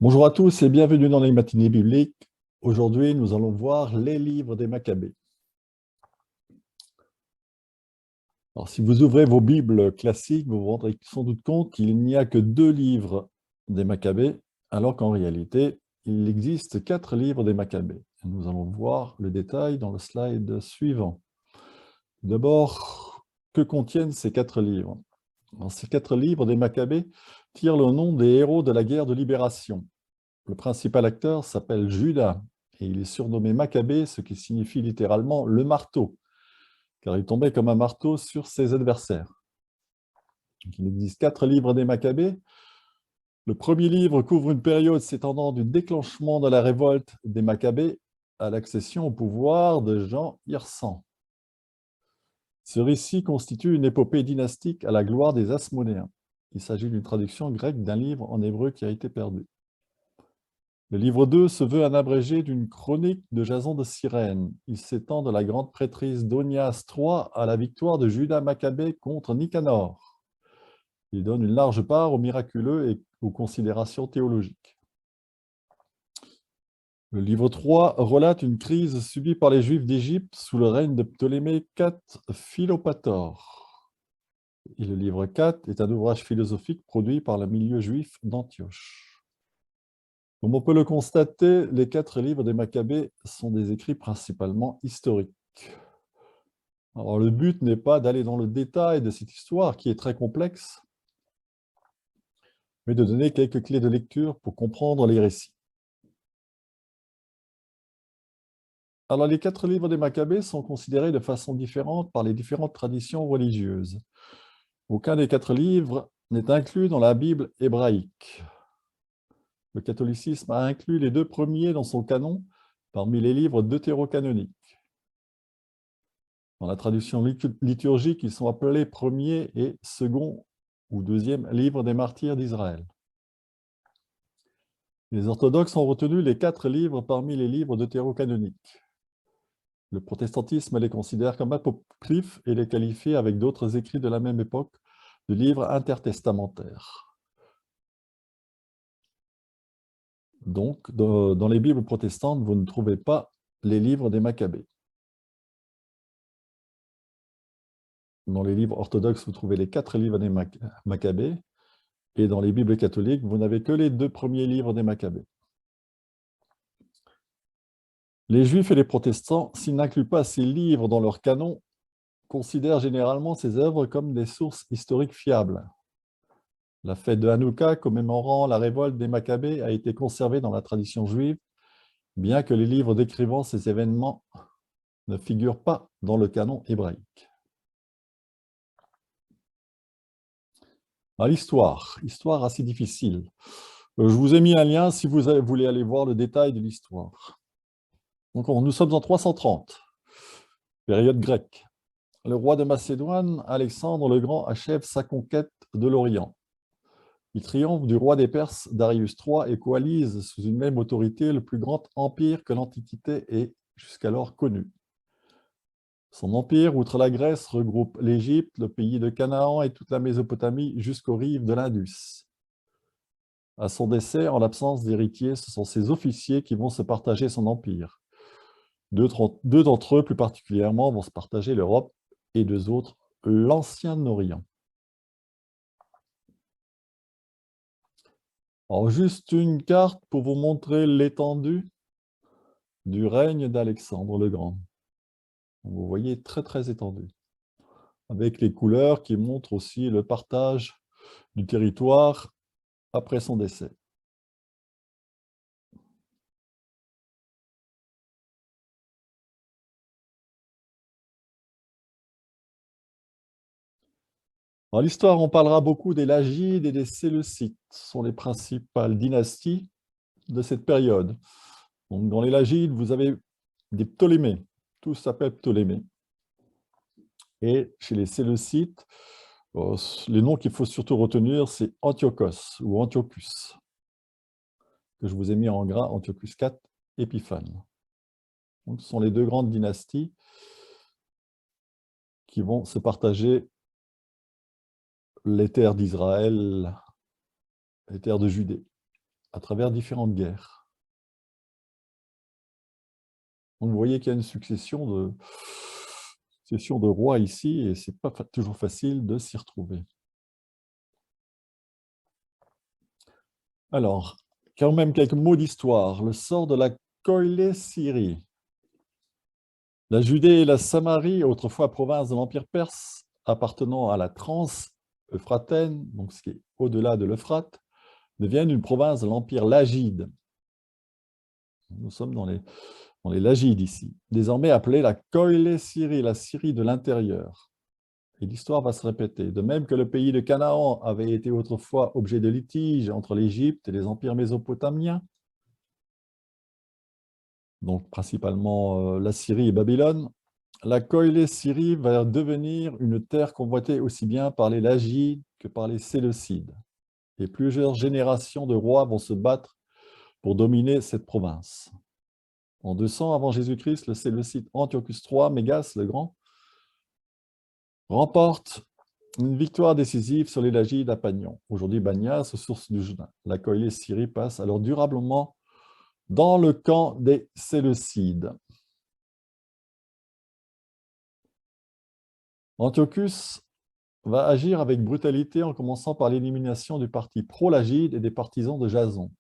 Bonjour à tous et bienvenue dans les matinées bibliques. Aujourd'hui, nous allons voir les livres des Maccabées. Alors, si vous ouvrez vos Bibles classiques, vous vous rendrez sans doute compte qu'il n'y a que 2 livres des Maccabées, alors qu'en réalité, il existe 4 livres des Maccabées. Nous allons voir le détail dans le slide suivant. D'abord, que contiennent ces 4 livres? Alors, ces 4 livres des Maccabées tirent le nom des héros de la guerre de libération. Le principal acteur s'appelle Judas et il est surnommé Maccabée, ce qui signifie littéralement le marteau, car il tombait comme un marteau sur ses adversaires. Donc, il existe 4 livres des Maccabées. Le premier livre couvre une période s'étendant du déclenchement de la révolte des Maccabées à l'accession au pouvoir de Jean Hirsan. Ce récit constitue une épopée dynastique à la gloire des Asmonéens. Il s'agit d'une traduction grecque d'un livre en hébreu qui a été perdu. Le livre 2 se veut un abrégé d'une chronique de Jason de Cyrène. Il s'étend de la grande prêtrise d'Onias III à la victoire de Judas Maccabée contre Nicanor. Il donne une large part aux miraculeux et aux considérations théologiques. Le livre 3 relate une crise subie par les Juifs d'Égypte sous le règne de Ptolémée IV Philopator. Et le livre 4 est un ouvrage philosophique produit par le milieu juif d'Antioche. Comme on peut le constater, les 4 livres des Maccabées sont des écrits principalement historiques. Alors, le but n'est pas d'aller dans le détail de cette histoire qui est très complexe, mais de donner quelques clés de lecture pour comprendre les récits. Alors, les 4 livres des Maccabées sont considérés de façon différente par les différentes traditions religieuses. Aucun des 4 livres n'est inclus dans la Bible hébraïque. Le catholicisme a inclus les 2 premiers dans son canon parmi les livres deutérocanoniques. Dans la traduction liturgique, ils sont appelés premier et second ou deuxième livre des martyrs d'Israël. Les orthodoxes ont retenu les 4 livres parmi les livres deutérocanoniques. Le protestantisme les considère comme apocryphes et les qualifie avec d'autres écrits de la même époque de livres intertestamentaires. Donc, dans les Bibles protestantes, vous ne trouvez pas les livres des Maccabées. Dans les livres orthodoxes, vous trouvez les 4 livres des Maccabées, et dans les Bibles catholiques, vous n'avez que les 2 premiers livres des Maccabées. Les Juifs et les protestants, s'ils n'incluent pas ces livres dans leur canon, considèrent généralement ces œuvres comme des sources historiques fiables. La fête de Hanouka, commémorant la révolte des Maccabées, a été conservée dans la tradition juive, bien que les livres décrivant ces événements ne figurent pas dans le canon hébraïque. L'histoire assez difficile. Je vous ai mis un lien si vous voulez aller voir le détail de l'histoire. Donc, nous sommes en 330, période grecque. Le roi de Macédoine, Alexandre le Grand, achève sa conquête de l'Orient. Il triomphe du roi des Perses, Darius III, et coalise sous une même autorité le plus grand empire que l'Antiquité ait jusqu'alors connu. Son empire, outre la Grèce, regroupe l'Égypte, le pays de Canaan et toute la Mésopotamie jusqu'aux rives de l'Indus. À son décès, en l'absence d'héritiers, ce sont ses officiers qui vont se partager son empire. Deux d'entre eux, plus particulièrement, vont se partager l'Europe et 2 autres, l'Ancien Orient. Alors, juste une carte pour vous montrer l'étendue du règne d'Alexandre le Grand. Vous voyez, très très étendu, avec les couleurs qui montrent aussi le partage du territoire après son décès. Dans l'histoire, on parlera beaucoup des Lagides et des Séleucides. Ce sont les principales dynasties de cette période. Donc, dans les Lagides, vous avez des Ptolémées. Tous s'appellent Ptolémées. Et chez les Séleucides, les noms qu'il faut surtout retenir, c'est Antiochos ou Antiochus, que je vous ai mis en gras, Antiochus IV, Épiphane. Donc, ce sont les 2 grandes dynasties qui vont se partager les terres d'Israël, les terres de Judée. à travers différentes guerres. Donc, vous voyez qu'il y a une succession de rois ici, et ce n'est pas toujours facile de s'y retrouver. Alors, quand même quelques mots d'histoire. Le sort de la Koilé-Syrie. La Judée et la Samarie, autrefois province de l'Empire perse, appartenant à la Trans-Euphrataine, donc ce qui est au-delà de l'Euphrate, deviennent une province de l'Empire lagide. Nous sommes dans les Lagides ici, désormais appelée la Koilé-Syrie, la Syrie de l'intérieur. Et l'histoire va se répéter. De même que le pays de Canaan avait été autrefois objet de litige entre l'Égypte et les empires mésopotamiens, donc principalement la Syrie et Babylone, la Koilé-Syrie va devenir une terre convoitée aussi bien par les Lagides que par les Séleucides. Et plusieurs générations de rois vont se battre pour dominer cette province. En 200 avant Jésus-Christ, le Séleucide Antiochus III, Mégas le Grand, remporte une victoire décisive sur les Lagides à Pagnon. Aujourd'hui, Bagnas, source du Jourdain. La Koilé-Syrie passe alors durablement dans le camp des Séleucides. Antiochus va agir avec brutalité en commençant par l'élimination du parti pro-Lagide et des partisans de Jason.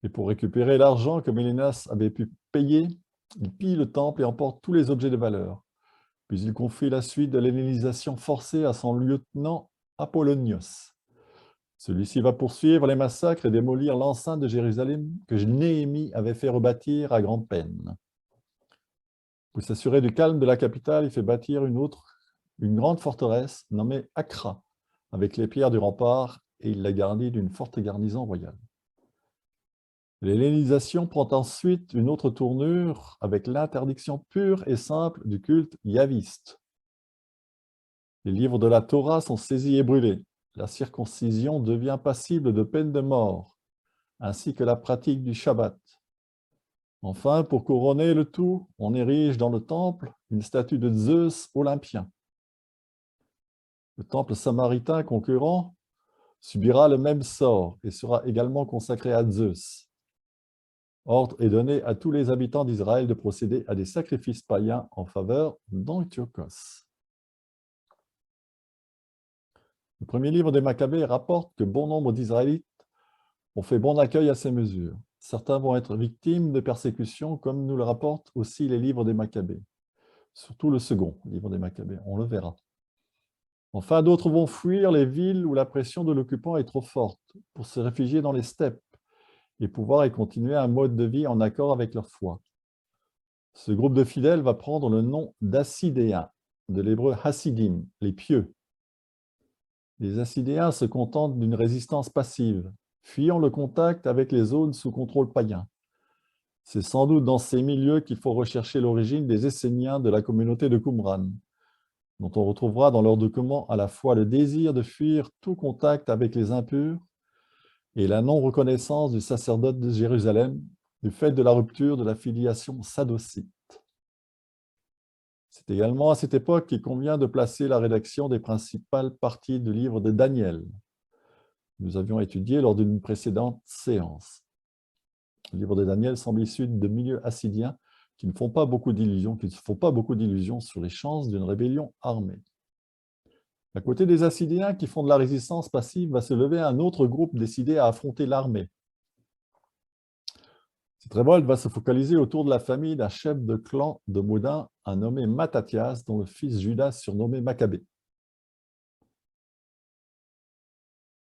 Et pour récupérer l'argent que Mélénas avait pu payer, il pille le temple et emporte tous les objets de valeur. Puis il confie la suite de l'hellénisation forcée à son lieutenant Apollonios. Celui-ci va poursuivre les massacres et démolir l'enceinte de Jérusalem que Néhémie avait fait rebâtir à grande peine. Pour s'assurer du calme de la capitale, il fait bâtir une grande forteresse nommée Acra, avec les pierres du rempart, et il la garnit d'une forte garnison royale. L'hellénisation prend ensuite une autre tournure avec l'interdiction pure et simple du culte yaviste. Les livres de la Torah sont saisis et brûlés. La circoncision devient passible de peine de mort, ainsi que la pratique du Shabbat. Enfin, pour couronner le tout, on érige dans le temple une statue de Zeus olympien. Le temple samaritain concurrent subira le même sort et sera également consacré à Zeus. Ordre est donné à tous les habitants d'Israël de procéder à des sacrifices païens en faveur d'Antiochos. Le premier livre des Maccabées rapporte que bon nombre d'Israélites ont fait bon accueil à ces mesures. Certains vont être victimes de persécutions, comme nous le rapportent aussi les livres des Maccabées. Surtout le second livre des Maccabées, on le verra. Enfin, d'autres vont fuir les villes où la pression de l'occupant est trop forte pour se réfugier dans les steppes et pouvoir y continuer un mode de vie en accord avec leur foi. Ce groupe de fidèles va prendre le nom d'Assidéens, de l'hébreu Hasidim, les pieux. Les Assidéens se contentent d'une résistance passive, fuyant le contact avec les zones sous contrôle païen. C'est sans doute dans ces milieux qu'il faut rechercher l'origine des Esséniens de la communauté de Qumran, dont on retrouvera dans leurs documents à la fois le désir de fuir tout contact avec les impurs et la non-reconnaissance du sacerdoce de Jérusalem du fait de la rupture de la filiation sadocite. C'est également à cette époque qu'il convient de placer la rédaction des principales parties du livre de Daniel. Nous avions étudié lors d'une précédente séance. Le livre de Daniel semble issu de milieux hassidiens qui ne se font pas beaucoup d'illusions sur les chances d'une rébellion armée. À côté des Hassidiens qui font de la résistance passive, va se lever un autre groupe décidé à affronter l'armée. Cette révolte va se focaliser autour de la famille d'un chef de clan de Modin, un nommé Mattathias, dont le fils Judas surnommé Maccabée.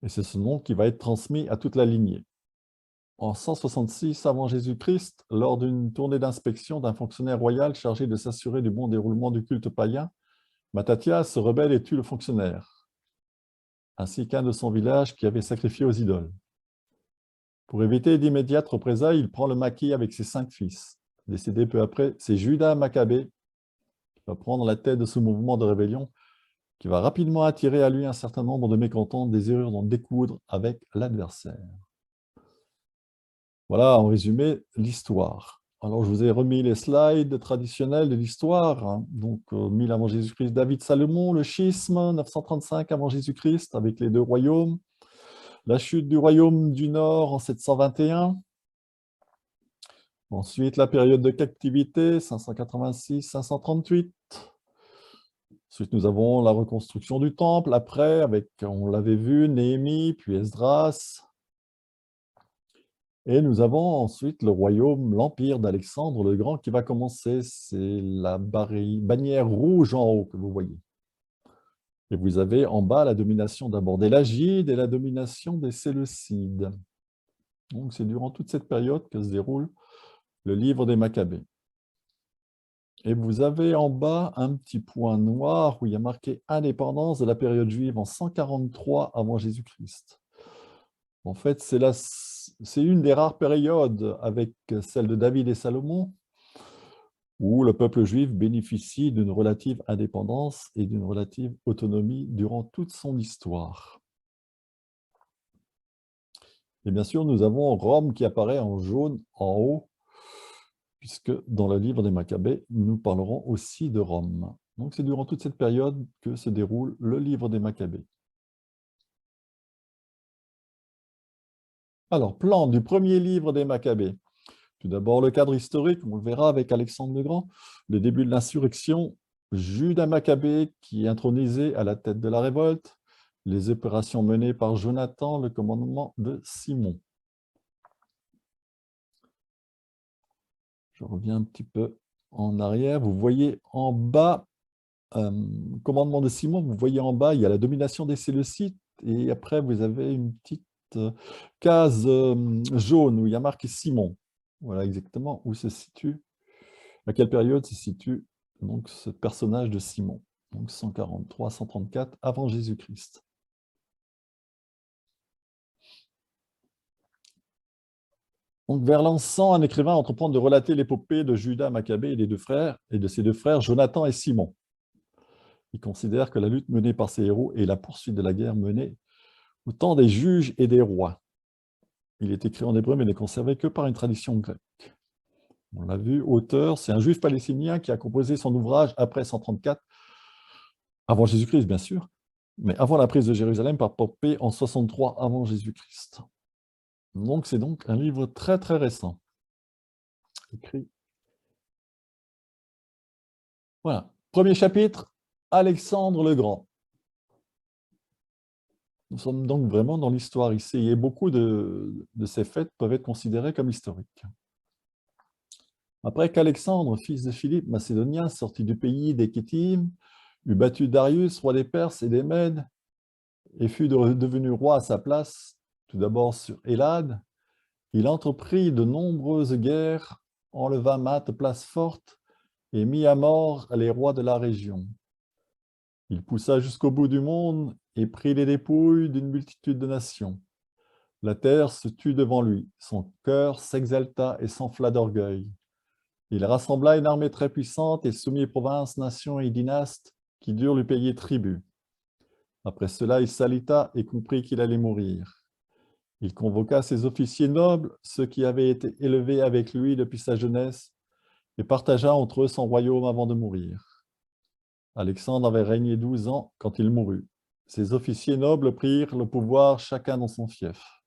Et c'est ce nom qui va être transmis à toute la lignée. En 166 avant Jésus-Christ, lors d'une tournée d'inspection d'un fonctionnaire royal chargé de s'assurer du bon déroulement du culte païen, Mattathias se rebelle et tue le fonctionnaire, ainsi qu'un de son village qui avait sacrifié aux idoles. Pour éviter d'immédiates représailles, il prend le maquis avec ses 5 fils. Décédé peu après, c'est Judas Maccabée qui va prendre la tête de ce mouvement de rébellion qui va rapidement attirer à lui un certain nombre de mécontents désireux d'en découdre avec l'adversaire. Voilà, en résumé, l'histoire. Alors, je vous ai remis les slides traditionnels de l'histoire. Hein. Donc, 1000 avant Jésus-Christ, David Salomon, le schisme, 935 avant Jésus-Christ, avec les 2 royaumes. La chute du royaume du Nord en 721. Ensuite, la période de captivité, 586-538. Ensuite, nous avons la reconstruction du temple, après, avec, on l'avait vu, Néhémie, puis Esdras. Et nous avons ensuite le royaume, l'empire d'Alexandre le Grand qui va commencer. C'est la bannière rouge en haut que vous voyez. Et vous avez en bas la domination d'abord des Lagides et la domination des Séleucides. Donc c'est durant toute cette période que se déroule le livre des Maccabées. Et vous avez en bas un petit point noir où il y a marqué indépendance de la période juive en 143 avant Jésus-Christ. En fait, c'est une des rares périodes avec celle de David et Salomon où le peuple juif bénéficie d'une relative indépendance et d'une relative autonomie durant toute son histoire. Et bien sûr, nous avons Rome qui apparaît en jaune en haut, puisque dans le livre des Maccabées, nous parlerons aussi de Rome. Donc c'est durant toute cette période que se déroule le livre des Maccabées. Alors, plan du premier livre des Maccabées. Tout d'abord, le cadre historique, on le verra avec Alexandre le Grand, le début de l'insurrection, Judas Maccabée qui est intronisé à la tête de la révolte, les opérations menées par Jonathan, le commandement de Simon. Je reviens un petit peu en arrière. Vous voyez en bas, commandement de Simon, vous voyez en bas, il y a la domination des Séleucides, et après, vous avez une petite case jaune où il y a marqué Simon. Voilà exactement où se situe, à quelle période se situe donc ce personnage de Simon. Donc 143-134 avant Jésus-Christ. Donc vers l'an 100, un écrivain entreprend de relater l'épopée de Judas Maccabée et des deux frères, et de ses deux frères, Jonathan et Simon. Il considère que la lutte menée par ces héros est la poursuite de la guerre menée au temps des juges et des rois. Il est écrit en hébreu, mais n'est conservé que par une tradition grecque. On l'a vu, auteur, c'est un juif palestinien qui a composé son ouvrage après 134, avant Jésus-Christ, bien sûr, mais avant la prise de Jérusalem par Pompée en 63 avant Jésus-Christ. Donc, c'est donc un livre très, très récent. Écrit. Voilà. Premier chapitre, Alexandre le Grand. Nous sommes donc vraiment dans l'histoire ici, et beaucoup de ces faits peuvent être considérés comme historiques. Après qu'Alexandre, fils de Philippe, macédonien, sorti du pays des Kétim, eut battu Darius, roi des Perses et des Mèdes, et fut devenu roi à sa place, tout d'abord sur Élade, il entreprit de nombreuses guerres, enleva maintes places fortes et mit à mort les rois de la région. Il poussa jusqu'au bout du monde et prit les dépouilles d'une multitude de nations. La terre se tut devant lui, son cœur s'exalta et s'enfla d'orgueil. Il rassembla une armée très puissante et soumit provinces, nations et dynastes qui durent lui payer tribut. Après cela, il s'alita et comprit qu'il allait mourir. Il convoqua ses officiers nobles, ceux qui avaient été élevés avec lui depuis sa jeunesse, et partagea entre eux son royaume avant de mourir. Alexandre avait régné 12 ans quand il mourut. Ses officiers nobles prirent le pouvoir chacun dans son fief.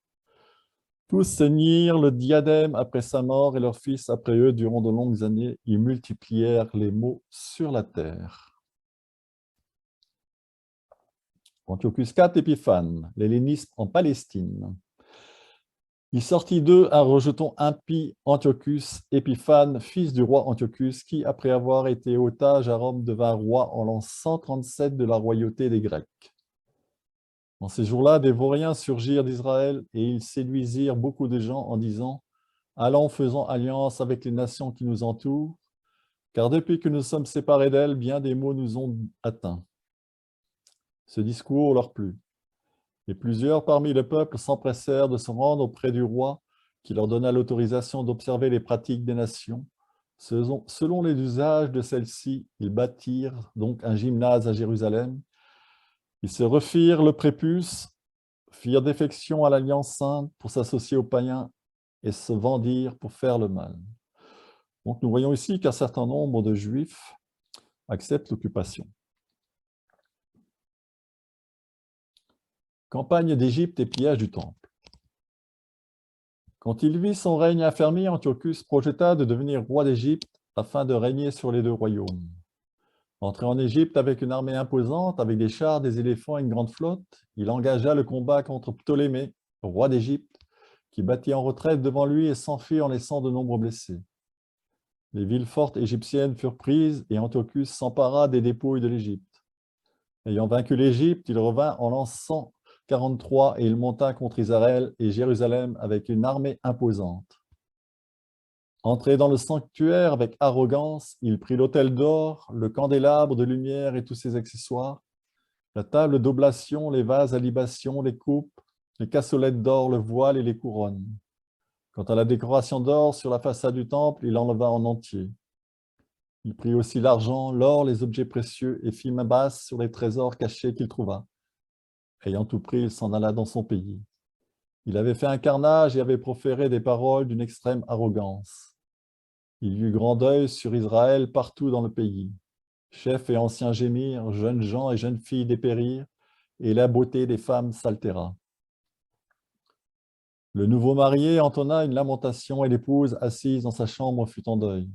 Tous ceignirent le diadème après sa mort et leurs fils après eux durant de longues années. Ils multiplièrent les maux sur la terre. Antiochus IV Épiphane, l'hellénisme en Palestine. Il sortit d'eux un rejeton impie, Antiochus Épiphane, fils du roi Antiochus, qui, après avoir été otage à Rome, devint roi en l'an 137 de la royauté des Grecs. En ces jours-là, des vauriens surgirent d'Israël et ils séduisirent beaucoup de gens en disant « Allons, faisons alliance avec les nations qui nous entourent, car depuis que nous sommes séparés d'elles, bien des maux nous ont atteints. » Ce discours leur plut. Et plusieurs parmi le peuple s'empressèrent de se rendre auprès du roi, qui leur donna l'autorisation d'observer les pratiques des nations. Selon les usages de celles-ci, ils bâtirent donc un gymnase à Jérusalem. Ils se refirent le prépuce, firent défection à l'Alliance sainte pour s'associer aux païens et se vendirent pour faire le mal. Donc nous voyons ici qu'un certain nombre de Juifs acceptent l'occupation. Campagne d'Égypte et pillage du temple. Quand il vit son règne affermi, Antiochus projeta de devenir roi d'Égypte afin de régner sur les deux royaumes. Entré en Égypte avec une armée imposante, avec des chars, des éléphants et une grande flotte, il engagea le combat contre Ptolémée, roi d'Égypte, qui battit en retraite devant lui et s'enfuit en laissant de nombreux blessés. Les villes fortes égyptiennes furent prises et Antiochus s'empara des dépouilles de l'Égypte. Ayant vaincu l'Égypte, il revint en l'an 143 et il monta contre Israël et Jérusalem avec une armée imposante. Entré dans le sanctuaire avec arrogance, il prit l'autel d'or, le candélabre de lumière et tous ses accessoires, la table d'oblation, les vases à libation, les coupes, les cassolettes d'or, le voile et les couronnes. Quant à la décoration d'or sur la façade du temple, il enleva en entier. Il prit aussi l'argent, l'or, les objets précieux et fit main basse sur les trésors cachés qu'il trouva. Ayant tout pris, il s'en alla dans son pays. Il avait fait un carnage et avait proféré des paroles d'une extrême arrogance. Il y eut grand deuil sur Israël partout dans le pays. Chefs et anciens gémirent, jeunes gens et jeunes filles dépérirent, et la beauté des femmes s'altéra. Le nouveau marié entonna une lamentation et l'épouse, assise dans sa chambre, fut en deuil.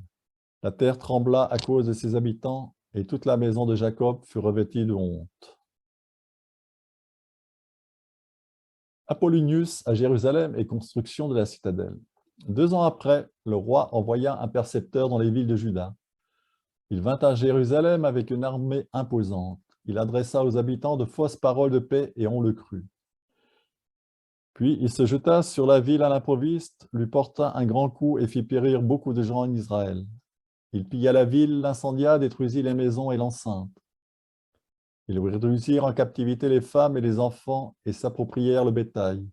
La terre trembla à cause de ses habitants, et toute la maison de Jacob fut revêtue de honte. Apollonius à Jérusalem et construction de la citadelle. 2 ans après, le roi envoya un percepteur dans les villes de Juda. Il vint à Jérusalem avec une armée imposante. Il adressa aux habitants de fausses paroles de paix et on le crut. Puis il se jeta sur la ville à l'improviste, lui porta un grand coup et fit périr beaucoup de gens en Israël. Il pilla la ville, l'incendia, détruisit les maisons et l'enceinte. Ils réduisirent en captivité les femmes et les enfants et s'approprièrent le bétail.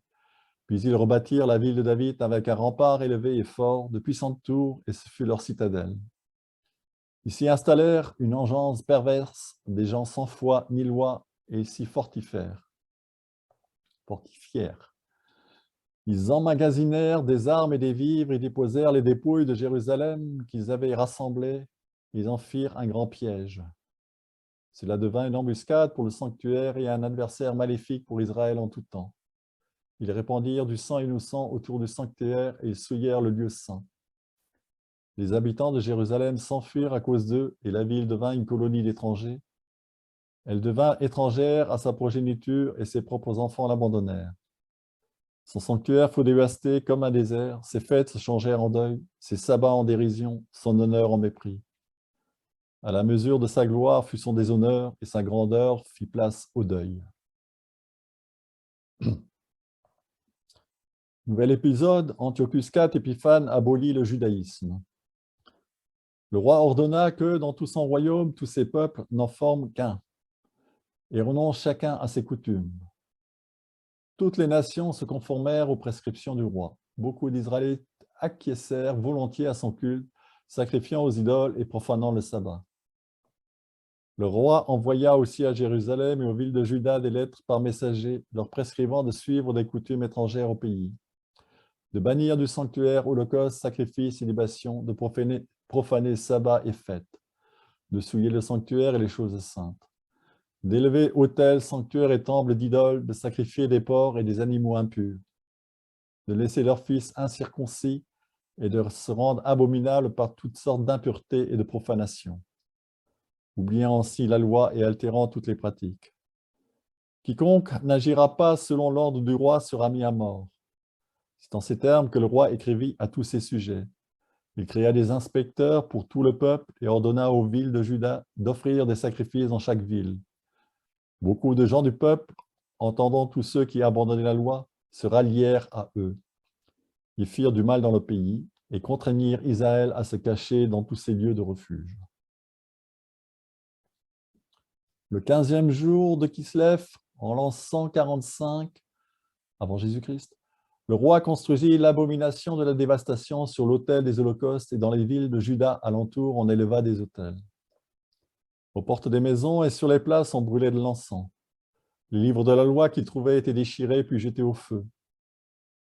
Puis ils rebâtirent la ville de David avec un rempart élevé et fort, de puissantes tours, et ce fut leur citadelle. Ils s'y installèrent une engeance perverse, des gens sans foi ni loi, et ils s'y fortifièrent. Ils emmagasinèrent des armes et des vivres et déposèrent les dépouilles de Jérusalem qu'ils avaient rassemblées. Ils en firent un grand piège. Cela devint une embuscade pour le sanctuaire et un adversaire maléfique pour Israël en tout temps. Ils répandirent du sang innocent autour du sanctuaire et ils souillèrent le lieu saint. Les habitants de Jérusalem s'enfuirent à cause d'eux et la ville devint une colonie d'étrangers. Elle devint étrangère à sa progéniture et ses propres enfants l'abandonnèrent. Son sanctuaire fut dévasté comme un désert, ses fêtes se changèrent en deuil, ses sabbats en dérision, son honneur en mépris. À la mesure de sa gloire fut son déshonneur et sa grandeur fit place au deuil. Nouvel épisode, Antiochus IV Épiphane abolit le judaïsme. Le roi ordonna que, dans tout son royaume, tous ses peuples n'en forment qu'un, et renoncent chacun à ses coutumes. Toutes les nations se conformèrent aux prescriptions du roi. Beaucoup d'Israélites acquiescèrent volontiers à son culte, sacrifiant aux idoles et profanant le sabbat. Le roi envoya aussi à Jérusalem et aux villes de Juda des lettres par messagers, leur prescrivant de suivre des coutumes étrangères au pays, de bannir du sanctuaire holocaustes, sacrifices et libations, de profaner sabbat et fêtes, de souiller le sanctuaire et les choses saintes, d'élever autels, sanctuaires et temples d'idoles, de sacrifier des porcs et des animaux impurs, de laisser leurs fils incirconcis et de se rendre abominables par toutes sortes d'impuretés et de profanations, oubliant ainsi la loi et altérant toutes les pratiques. Quiconque n'agira pas selon l'ordre du roi sera mis à mort. C'est en ces termes que le roi écrivit à tous ses sujets. Il créa des inspecteurs pour tout le peuple et ordonna aux villes de Juda d'offrir des sacrifices dans chaque ville. Beaucoup de gens du peuple, entendant tous ceux qui abandonnaient la loi, se rallièrent à eux. Ils firent du mal dans le pays et contraignirent Israël à se cacher dans tous ses lieux de refuge. Le 15e jour de Kislev, en l'an 145 avant Jésus-Christ, le roi construisit l'abomination de la dévastation sur l'autel des holocaustes et dans les villes de Juda alentour, on éleva des autels. Aux portes des maisons et sur les places, on brûlait de l'encens. Les livres de la loi qu'il trouvait étaient déchirés puis jetés au feu.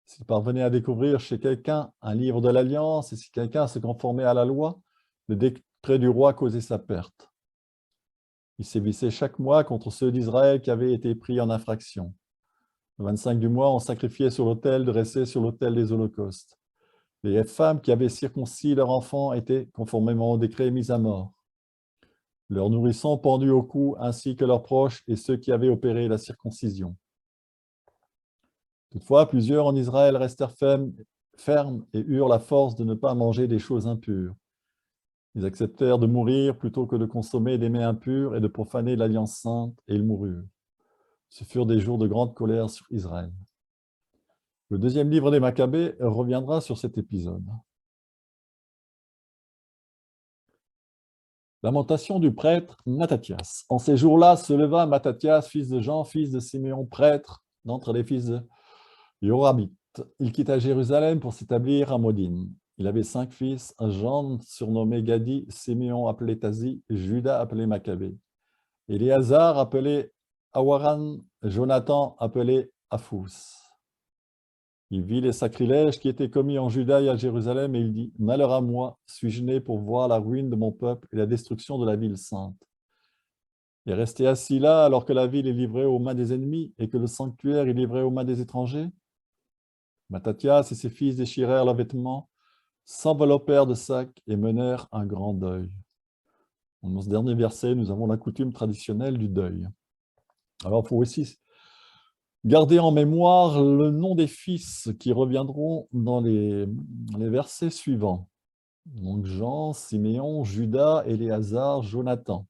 S'il parvenait à découvrir chez quelqu'un un livre de l'Alliance et si quelqu'un se conformait à la loi, le décret du roi causait sa perte. Il sévissait chaque mois contre ceux d'Israël qui avaient été pris en infraction. Le 25 du mois, on sacrifiait sur l'autel dressé sur l'autel des holocaustes. Les femmes qui avaient circoncis leurs enfants étaient, conformément au décret, mises à mort. Leurs nourrissons pendus au cou, ainsi que leurs proches et ceux qui avaient opéré la circoncision. Toutefois, plusieurs en Israël restèrent fermes et eurent la force de ne pas manger des choses impures. Ils acceptèrent de mourir plutôt que de consommer des mets impurs et de profaner l'alliance sainte, et ils moururent. Ce furent des jours de grande colère sur Israël. Le deuxième livre des Maccabées reviendra sur cet épisode. Lamentation du prêtre Mattathias. En ces jours-là se leva Mattathias, fils de Jean, fils de Siméon, prêtre, d'entre les fils de Yorabit. Il quitta Jérusalem pour s'établir à Modine. Il avait 5 fils, Jean surnommé Gadi, Siméon appelé Tazi, Judas appelé Maccabée, Éléazar appelé Awaran, Jonathan appelé Aphus. Il vit les sacrilèges qui étaient commis en Juda et à Jérusalem et il dit « Malheur à moi, suis-je né pour voir la ruine de mon peuple et la destruction de la ville sainte. » Et rester assis là alors que la ville est livrée aux mains des ennemis et que le sanctuaire est livré aux mains des étrangers. Mattathias et ses fils déchirèrent leurs vêtements, s'enveloppèrent de sacs et menèrent un grand deuil. Dans ce dernier verset, nous avons la coutume traditionnelle du deuil. Alors, il faut aussi garder en mémoire le nom des fils qui reviendront dans les versets suivants. Donc Jean, Siméon, Judas, Éléazar, Jonathan.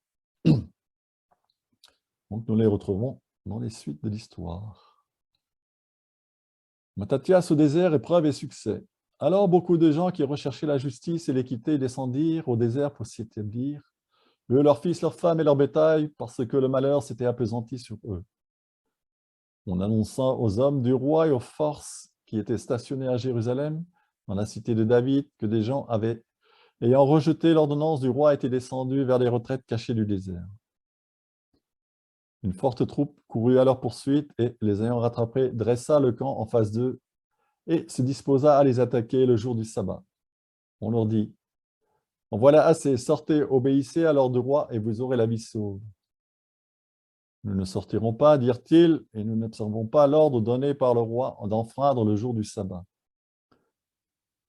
Donc nous les retrouvons dans les suites de l'histoire. Mattathias au désert, épreuve et succès. Alors beaucoup de gens qui recherchaient la justice et l'équité descendirent au désert pour s'y établir, eux, leurs fils, leurs femmes et leur bétail, parce que le malheur s'était appesanti sur eux. On annonça aux hommes du roi et aux forces qui étaient stationnés à Jérusalem, dans la cité de David, que des gens ayant rejeté l'ordonnance du roi, étaient descendus vers les retraites cachées du désert. Une forte troupe courut à leur poursuite et, les ayant rattrapés, dressa le camp en face d'eux et se disposa à les attaquer le jour du sabbat. On leur dit « En voilà assez, sortez, obéissez à l'ordre du roi et vous aurez la vie sauve. » Nous ne sortirons pas, dirent-ils, et nous n'observons pas l'ordre donné par le roi d'enfreindre le jour du sabbat.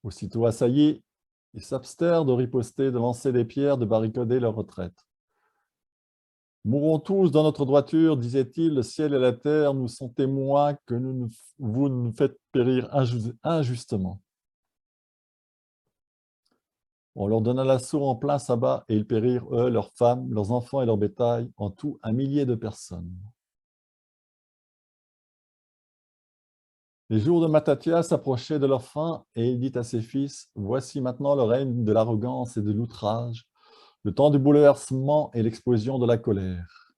Aussitôt assaillis, ils s'abstèrent de riposter, de lancer des pierres, de barricader leur retraite. Mourons tous dans notre droiture, disait-il, le ciel et la terre nous sont témoins que vous nous faites périr injustement. On leur donna l'assaut en plein sabbat et ils périrent, eux, leurs femmes, leurs enfants et leur bétail, en tout 1 millier de personnes. Les jours de Mattathias s'approchaient de leur fin et il dit à ses fils « Voici maintenant le règne de l'arrogance et de l'outrage, le temps du bouleversement et l'explosion de la colère.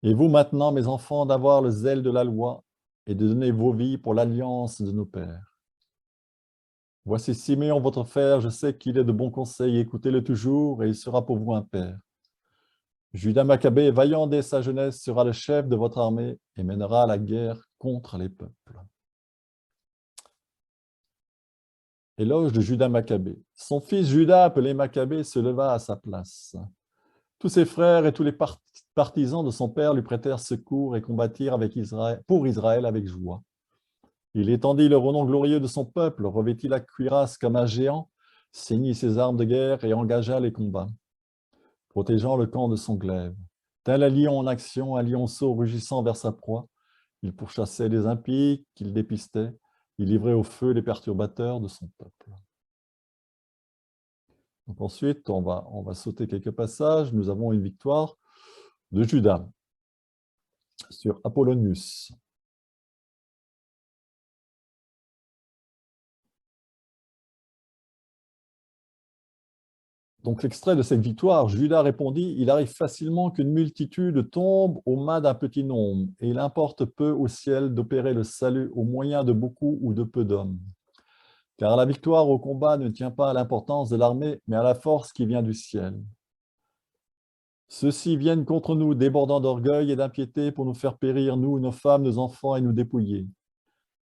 Et vous maintenant, mes enfants, d'avoir le zèle de la loi et de donner vos vies pour l'alliance de nos pères. Voici Siméon, votre frère, je sais qu'il est de bon conseil, écoutez-le toujours et il sera pour vous un père. Judas Maccabée, vaillant dès sa jeunesse, sera le chef de votre armée et mènera la guerre contre les peuples. » Éloge de Judas Maccabée. Son fils Judas, appelé Maccabée, se leva à sa place. Tous ses frères et tous les partisans de son père lui prêtèrent secours et combattirent pour Israël avec joie. Il étendit le renom glorieux de son peuple, revêtit la cuirasse comme un géant, ceignit ses armes de guerre et engagea les combats, protégeant le camp de son glaive. Tel un lion en action, un lionceau rugissant vers sa proie, il pourchassait les impies qu'il dépistait, il livrait au feu les perturbateurs de son peuple. Donc ensuite, on va sauter quelques passages. Nous avons une victoire de Judas sur Apollonius. Donc l'extrait de cette victoire, Judas répondit « Il arrive facilement qu'une multitude tombe aux mains d'un petit nombre, et il importe peu au ciel d'opérer le salut au moyen de beaucoup ou de peu d'hommes. Car la victoire au combat ne tient pas à l'importance de l'armée, mais à la force qui vient du ciel. Ceux-ci viennent contre nous, débordant d'orgueil et d'impiété pour nous faire périr, nous, nos femmes, nos enfants, et nous dépouiller.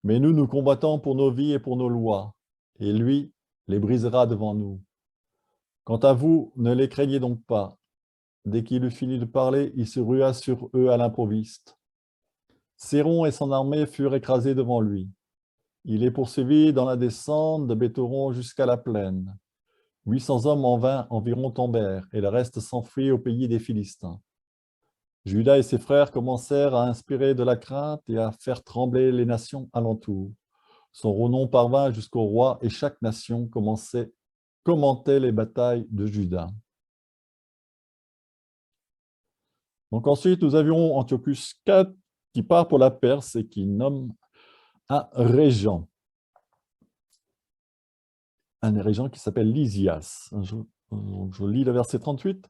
Mais nous, nous combattons pour nos vies et pour nos lois, et lui les brisera devant nous. Quant à vous, ne les craignez donc pas. » Dès qu'il eut fini de parler, il se rua sur eux à l'improviste. Céron et son armée furent écrasés devant lui. Il est poursuivi dans la descente de Béthoron jusqu'à la plaine. 800 hommes en vain environ tombèrent, et le reste s'enfuit au pays des Philistins. Judas et ses frères commencèrent à inspirer de la crainte et à faire trembler les nations alentour. Son renom parvint jusqu'au roi, et chaque nation commentait les batailles de Juda. Donc ensuite, nous avions Antiochus IV qui part pour la Perse et qui nomme un régent qui s'appelle Lysias. Je lis le verset 38.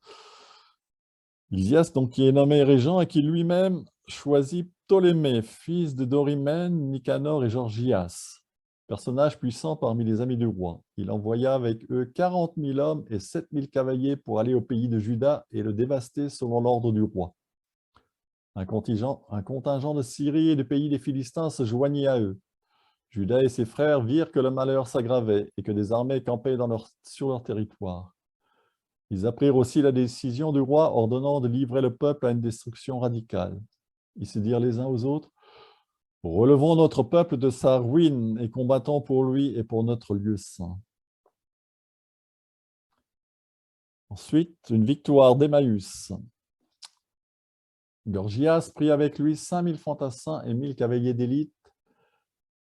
Lysias, donc, qui est nommé régent et qui lui-même choisit Ptolémée, fils de Dorimène, Nicanor et Gorgias, personnages puissants parmi les amis du roi. Il envoya avec eux 40 000 hommes et 7 000 cavaliers pour aller au pays de Juda et le dévaster selon l'ordre du roi. Un contingent de Syrie et du pays des Philistins se joignit à eux. Judas et ses frères virent que le malheur s'aggravait et que des armées campaient sur leur territoire. Ils apprirent aussi la décision du roi ordonnant de livrer le peuple à une destruction radicale. Ils se dirent les uns aux autres, « Relevons notre peuple de sa ruine et combattons pour lui et pour notre lieu saint. » Ensuite, une victoire d'Emmaüs. Gorgias prit avec lui 5000 fantassins et 1000 cavaliers d'élite,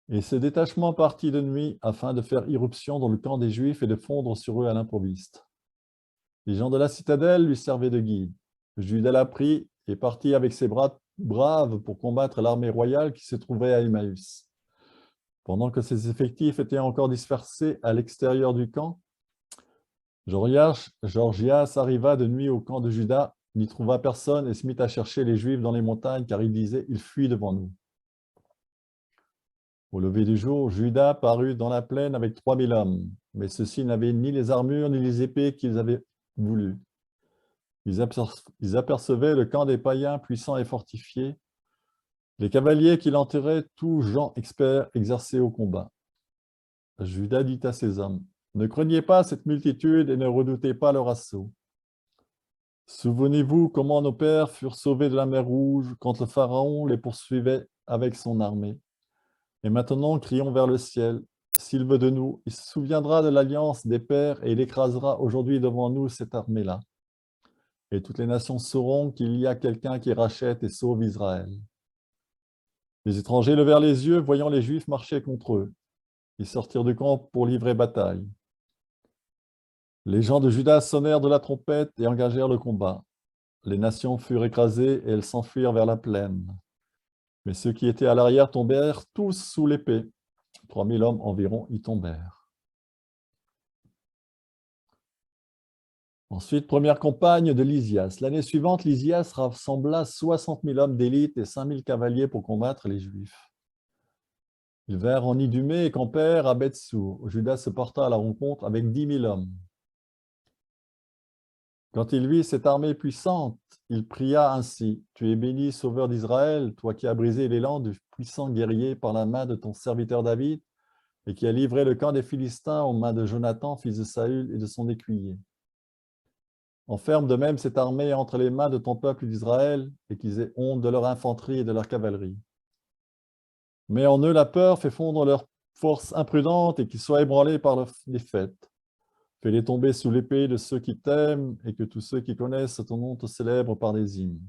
et ce détachement partit de nuit afin de faire irruption dans le camp des Juifs et de fondre sur eux à l'improviste. Les gens de la citadelle lui servaient de guide. Judas la prit et partit avec ses braves pour combattre l'armée royale qui se trouvait à Emmaüs. Pendant que ses effectifs étaient encore dispersés à l'extérieur du camp, Gorgias arriva de nuit au camp de Judas, n'y trouva personne et se mit à chercher les Juifs dans les montagnes, car il disait « Ils fuient devant nous ». Au lever du jour, Judas parut dans la plaine avec 3000 hommes, mais ceux-ci n'avaient ni les armures ni les épées qu'ils avaient voulu. Ils apercevaient le camp des païens puissants et fortifiés, les cavaliers qui l'entouraient, tous gens experts exercés au combat. Judas dit à ses hommes, « Ne craignez pas cette multitude et ne redoutez pas leur assaut. Souvenez-vous comment nos pères furent sauvés de la mer Rouge quand le Pharaon les poursuivait avec son armée. Et maintenant, crions vers le ciel. S'il veut de nous, il se souviendra de l'alliance des pères et il écrasera aujourd'hui devant nous cette armée-là. Et toutes les nations sauront qu'il y a quelqu'un qui rachète et sauve Israël. » Les étrangers levèrent les yeux, voyant les Juifs marcher contre eux. Ils sortirent du camp pour livrer bataille. Les gens de Juda sonnèrent de la trompette et engagèrent le combat. Les nations furent écrasées et elles s'enfuirent vers la plaine. Mais ceux qui étaient à l'arrière tombèrent tous sous l'épée. 3000 hommes environ y tombèrent. Ensuite, première campagne de Lysias. L'année suivante, Lysias rassembla 60 000 hommes d'élite et 5 000 cavaliers pour combattre les Juifs. Ils vinrent en Idumée et campèrent à Bethsour. Judas se porta à la rencontre avec 10 000 hommes. Quand il vit cette armée puissante, il pria ainsi, « Tu es béni, sauveur d'Israël, toi qui as brisé l'élan du puissant guerrier par la main de ton serviteur David, et qui a livré le camp des Philistins aux mains de Jonathan, fils de Saül, et de son écuyer. Enferme de même cette armée entre les mains de ton peuple d'Israël, et qu'ils aient honte de leur infanterie et de leur cavalerie. Mais en eux la peur fait fondre leur force imprudente, et qu'ils soient ébranlés par leur défaite. Fais-les tomber sous l'épée de ceux qui t'aiment, et que tous ceux qui connaissent ton nom te célèbrent par des hymnes. »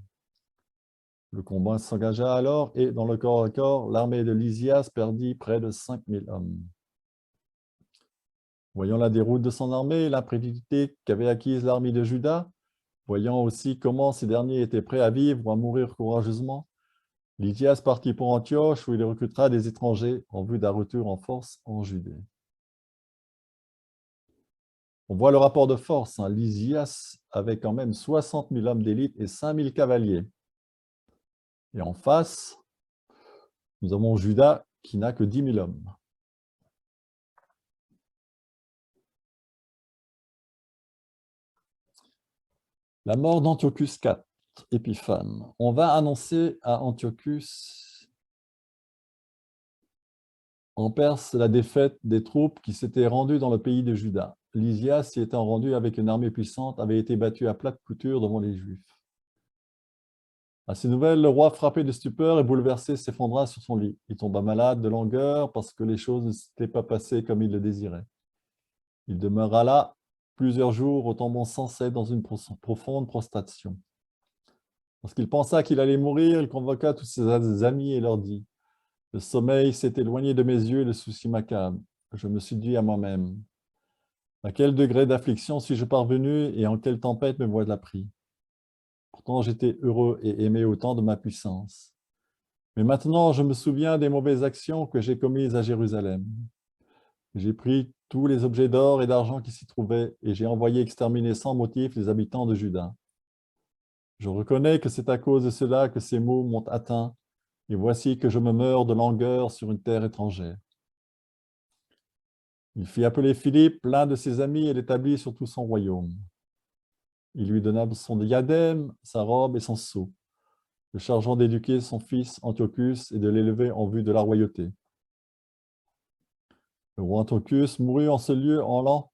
Le combat s'engagea alors, et dans le corps à corps, l'armée de Lysias perdit près de 5000 hommes. Voyant la déroute de son armée et l'imprévité qu'avait acquise l'armée de Juda, voyant aussi comment ces derniers étaient prêts à vivre ou à mourir courageusement, Lysias partit pour Antioche, où il recrutera des étrangers en vue d'un retour en force en Judée. On voit le rapport de force. Lysias avait quand même 60 000 hommes d'élite et 5 000 cavaliers. Et en face, nous avons Juda qui n'a que 10 000 hommes. La mort d'Antiochus IV, Épiphane. On va annoncer à Antiochus en Perse la défaite des troupes qui s'étaient rendues dans le pays de Juda. Lysias, s'y étant rendu avec une armée puissante, avait été battu à plate couture devant les Juifs. À ces nouvelles, le roi, frappé de stupeur et bouleversé, s'effondra sur son lit. Il tomba malade de langueur parce que les choses ne s'étaient pas passées comme il le désirait. Il demeura là plusieurs jours, tombant sans cesse dans une profonde prostration. Lorsqu'il pensa qu'il allait mourir, il convoqua tous ses amis et leur dit: « Le sommeil s'est éloigné de mes yeux et le souci m'accable. Je me suis dit à moi-même: à quel degré d'affliction suis-je parvenu et en quelle tempête me voilà pris? Pourtant j'étais heureux et aimé au temps de ma puissance. Mais maintenant je me souviens des mauvaises actions que j'ai commises à Jérusalem. J'ai pris tous les objets d'or et d'argent qui s'y trouvaient et j'ai envoyé exterminer sans motif les habitants de Juda. Je reconnais que c'est à cause de cela que ces maux m'ont atteint, et voici que je me meurs de langueur sur une terre étrangère. » Il fit appeler Philippe, l'un de ses amis, et l'établit sur tout son royaume. Il lui donna son diadème, sa robe et son sceau, le chargeant d'éduquer son fils Antiochus et de l'élever en vue de la royauté. Le roi Antiochus mourut en ce lieu en l'an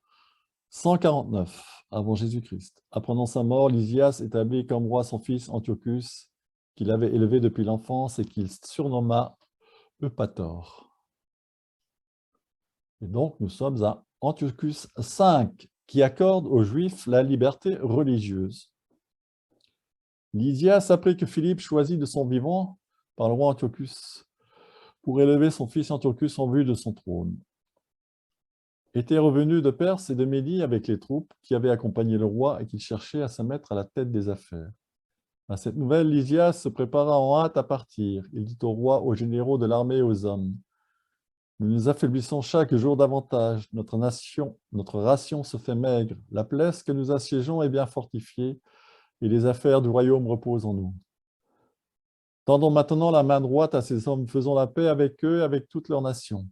149 avant Jésus-Christ. Apprenant sa mort, Lysias établit comme roi son fils Antiochus, qu'il avait élevé depuis l'enfance et qu'il surnomma Eupator. Et donc, nous sommes à Antiochus V, qui accorde aux Juifs la liberté religieuse. Lysias apprit que Philippe choisit de son vivant par le roi Antiochus pour élever son fils Antiochus en vue de son trône. Était revenu de Perse et de Médie avec les troupes qui avaient accompagné le roi et qu'il cherchait à se mettre à la tête des affaires. À cette nouvelle, Lysias se prépara en hâte à partir. Il dit au roi, aux généraux de l'armée et aux hommes: « Nous nous affaiblissons chaque jour davantage. Notre ration se fait maigre. La place que nous assiégeons est bien fortifiée et les affaires du royaume reposent en nous. Tendons maintenant la main droite à ces hommes, faisons la paix avec eux et avec toute leur nation.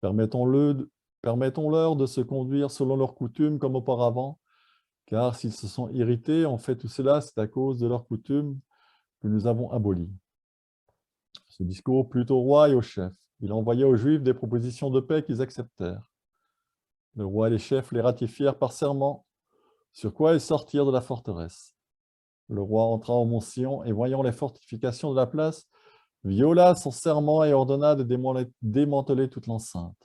Permettons-leur de se conduire selon leurs coutumes comme auparavant, car s'ils se sont irrités, en fait tout cela, c'est à cause de leurs coutumes que nous avons abolies. » Ce discours plut au roi et aux chefs. Il envoya aux Juifs des propositions de paix qu'ils acceptèrent. Le roi et les chefs les ratifièrent par serment, sur quoi ils sortirent de la forteresse. Le roi entra au mont Sion et, voyant les fortifications de la place, viola son serment et ordonna de démanteler toute l'enceinte.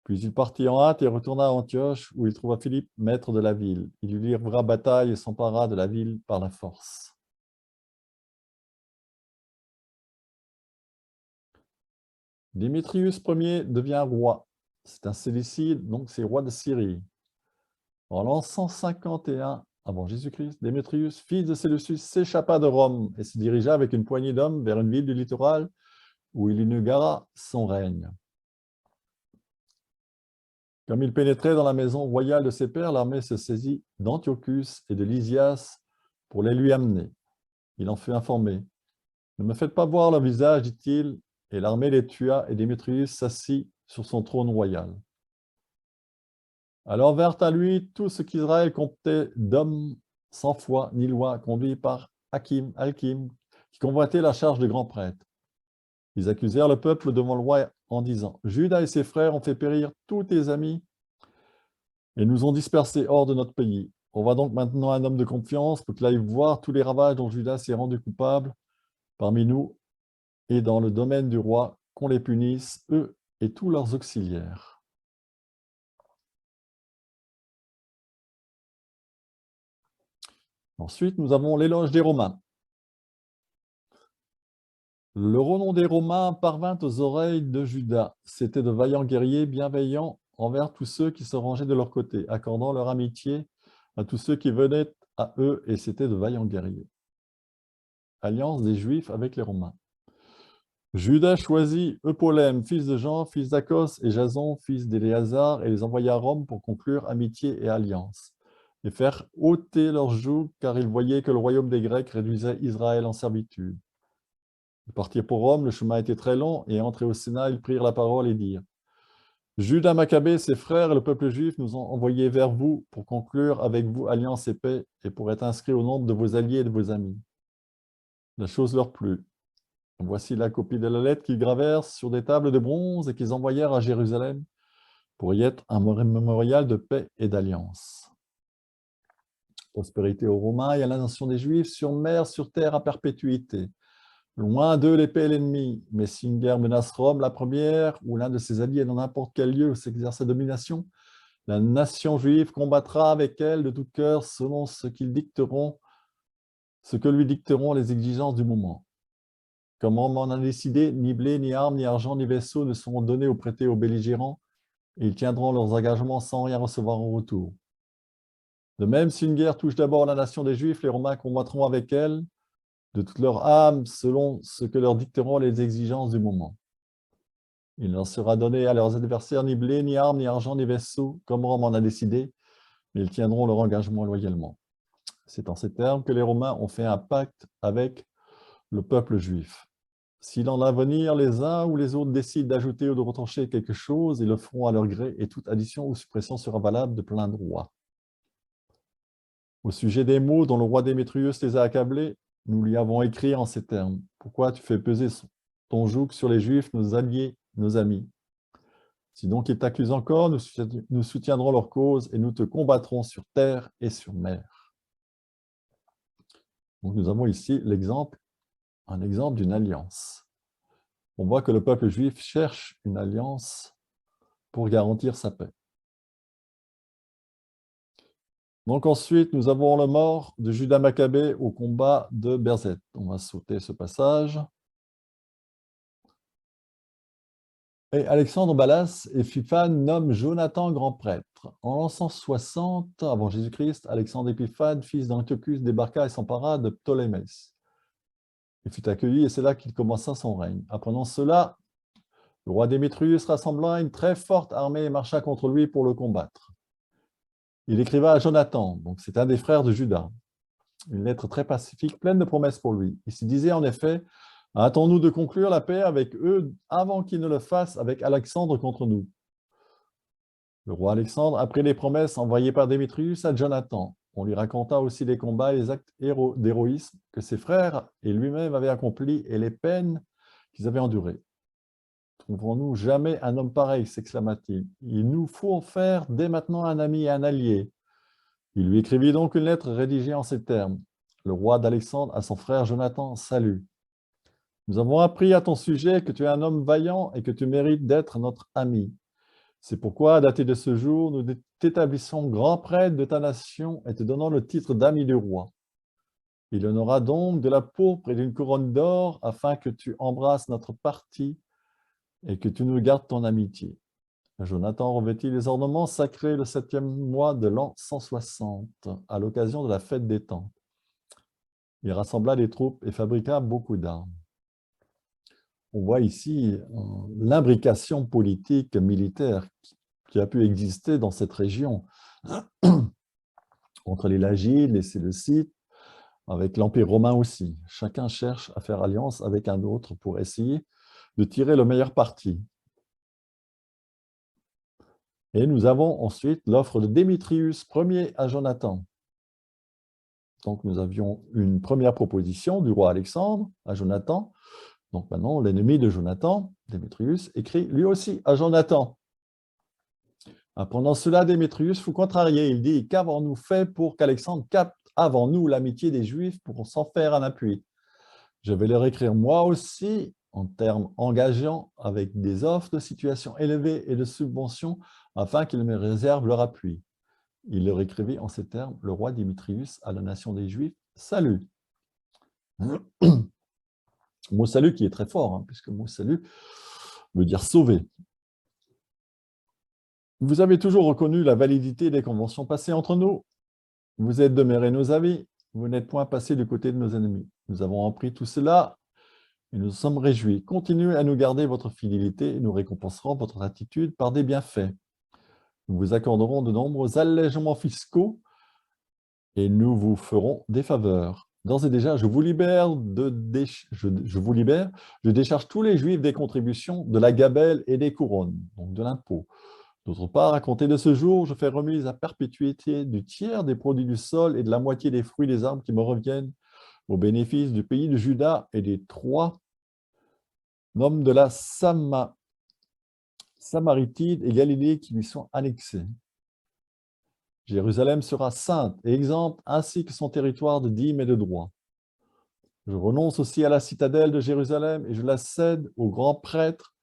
Puis il partit en hâte et retourna à Antioche, où il trouva Philippe, maître de la ville. Il lui livra bataille et s'empara de la ville par la force. Démétrius Ier devient roi. C'est un Séleucide, donc c'est roi de Syrie. En l'an 151 avant Jésus-Christ, Démétrius, fils de Séleucus, s'échappa de Rome et se dirigea avec une poignée d'hommes vers une ville du littoral où il inaugura son règne. Comme il pénétrait dans la maison royale de ses pères, l'armée se saisit d'Antiochus et de Lysias pour les lui amener. Il en fut informé. « Ne me faites pas voir leur visage, dit-il, et l'armée les tua, et Démétrius s'assit sur son trône royal. Alors vinrent à lui tout ce qu'Israël comptait d'hommes sans foi ni loi, conduits par Alkim, qui convoitait la charge de grand prêtre. Ils accusèrent le peuple devant le roi en disant: « Judas et ses frères ont fait périr tous tes amis et nous ont dispersés hors de notre pays. On va donc maintenant un homme de confiance pour qu'il aille voir tous les ravages dont Judas s'est rendu coupable parmi nous et dans le domaine du roi, qu'on les punisse, eux et tous leurs auxiliaires. » Ensuite, nous avons l'éloge des Romains. Le renom des Romains parvint aux oreilles de Judas. C'étaient de vaillants guerriers bienveillants envers tous ceux qui se rangeaient de leur côté, accordant leur amitié à tous ceux qui venaient à eux, et c'étaient de vaillants guerriers. Alliance des Juifs avec les Romains. Judas choisit Eupolème, fils de Jean, fils d'Akos, et Jason, fils d'Éléazar, et les envoya à Rome pour conclure amitié et alliance, et faire ôter leurs jougs, car ils voyaient que le royaume des Grecs réduisait Israël en servitude. Ils partirent pour Rome, le chemin était très long, et entrés au Sénat, ils prirent la parole et dirent: « Judas Maccabée, ses frères et le peuple juif nous ont envoyés vers vous pour conclure avec vous alliance et paix, et pour être inscrits au nombre de vos alliés et de vos amis. » La chose leur plut. Voici la copie de la lettre qu'ils gravèrent sur des tables de bronze et qu'ils envoyèrent à Jérusalem pour y être un mémorial de paix et d'alliance. Prospérité aux Romains et à la nation des Juifs, sur mer, sur terre, à perpétuité. Loin d'eux l'épée et l'ennemi, mais si une guerre menace Rome, la première, ou l'un de ses alliés dans n'importe quel lieu où s'exerce sa domination, la nation juive combattra avec elle de tout cœur selon ce que lui dicteront les exigences du moment. Comme on en a décidé, ni blé, ni armes, ni argent, ni vaisseaux ne seront donnés ou prêtés aux belligérants, et ils tiendront leurs engagements sans rien recevoir en retour. De même, si une guerre touche d'abord la nation des Juifs, les Romains combattront avec elle de toute leur âme selon ce que leur dicteront les exigences du moment. Il ne leur sera donné à leurs adversaires ni blé, ni armes, ni argent, ni vaisseaux, comme Rome en a décidé, mais ils tiendront leur engagement loyalement. C'est en ces termes que les Romains ont fait un pacte avec le peuple juif. Si dans l'avenir, les uns ou les autres décident d'ajouter ou de retrancher quelque chose, ils le feront à leur gré et toute addition ou suppression sera valable de plein droit. Au sujet des mots dont le roi Démétrius les a accablés, nous lui avons écrit en ces termes. Pourquoi tu fais peser ton joug sur les Juifs, nos alliés, nos amis? Si donc ils t'accusent encore, nous soutiendrons leur cause et nous te combattrons sur terre et sur mer. Donc nous avons ici un exemple d'une alliance. On voit que le peuple juif cherche une alliance pour garantir sa paix. Donc ensuite, nous avons la mort de Judas Maccabée au combat de Berzet. On va sauter ce passage. Et Alexandre Balas Épiphane nomme Jonathan grand prêtre. En l'an 160 avant Jésus-Christ, Alexandre Épiphane, fils d'Antiochus, débarqua et s'empara de Ptolémès. Il fut accueilli et c'est là qu'il commença son règne. Apprenant cela, le roi Démétrius rassembla une très forte armée et marcha contre lui pour le combattre. Il écriva à Jonathan, donc c'est un des frères de Judas, une lettre très pacifique, pleine de promesses pour lui. Il se disait en effet, hâtons-nous de conclure la paix avec eux avant qu'ils ne le fassent avec Alexandre contre nous. Le roi Alexandre apprit les promesses envoyées par Démétrius à Jonathan. On lui raconta aussi les combats et les actes d'héroïsme que ses frères et lui-même avaient accomplis et les peines qu'ils avaient endurées. Trouverons-nous jamais un homme pareil, s'exclama-t-il. Il nous faut faire dès maintenant un ami et un allié. Il lui écrivit donc une lettre rédigée en ces termes. Le roi d'Alexandre à son frère Jonathan, salut. Nous avons appris à ton sujet que tu es un homme vaillant et que tu mérites d'être notre ami. C'est pourquoi, daté de ce jour, nous t'établissons grand prêtre de ta nation et te donnons le titre d'ami du roi. Il en aura donc de la pourpre et d'une couronne d'or afin que tu embrasses notre parti et que tu nous gardes ton amitié. Jonathan revêtit les ornements sacrés le 7e mois de l'an 160, à l'occasion de la fête des Temps. Il rassembla les troupes et fabriqua beaucoup d'armes. On voit ici l'imbrication politique militaire qui a pu exister dans cette région, entre les Lagides, les Séleucides, avec l'Empire romain aussi. Chacun cherche à faire alliance avec un autre pour essayer de tirer le meilleur parti. Et nous avons ensuite l'offre de Démétrius Ier à Jonathan. Donc nous avions une première proposition du roi Alexandre à Jonathan. Donc maintenant, l'ennemi de Jonathan, Démétrius, écrit lui aussi à Jonathan. Apprenant cela, Démétrius fut contrarié. Il dit, qu'avons-nous fait pour qu'Alexandre capte avant nous l'amitié des Juifs pour s'en faire un appui? Je vais leur écrire moi aussi, en termes engageants, avec des offres de situation élevées et de subventions, afin qu'ils me réservent leur appui. Il leur écrivit en ces termes, le roi Démétrius à la nation des Juifs, salut. Mot salut qui est très fort, hein, puisque le mot salut veut dire sauver. Vous avez toujours reconnu la validité des conventions passées entre nous. Vous êtes demeurés nos amis. Vous n'êtes point passés du côté de nos ennemis. Nous avons appris tout cela et nous sommes réjouis. Continuez à nous garder votre fidélité et nous récompenserons votre attitude par des bienfaits. Nous vous accorderons de nombreux allègements fiscaux et nous vous ferons des faveurs. D'ores et déjà, je décharge tous les Juifs des contributions, de la gabelle et des couronnes, donc de l'impôt. D'autre part, à compter de ce jour, je fais remise à perpétuité du tiers des produits du sol et de la moitié des fruits des arbres qui me reviennent au bénéfice du pays de Juda et des 3 hommes de la Samaritide et Galilée qui lui sont annexés. Jérusalem sera sainte et exempte, ainsi que son territoire de dîmes et de droits. Je renonce aussi à la citadelle de Jérusalem et je la cède au grand prêtre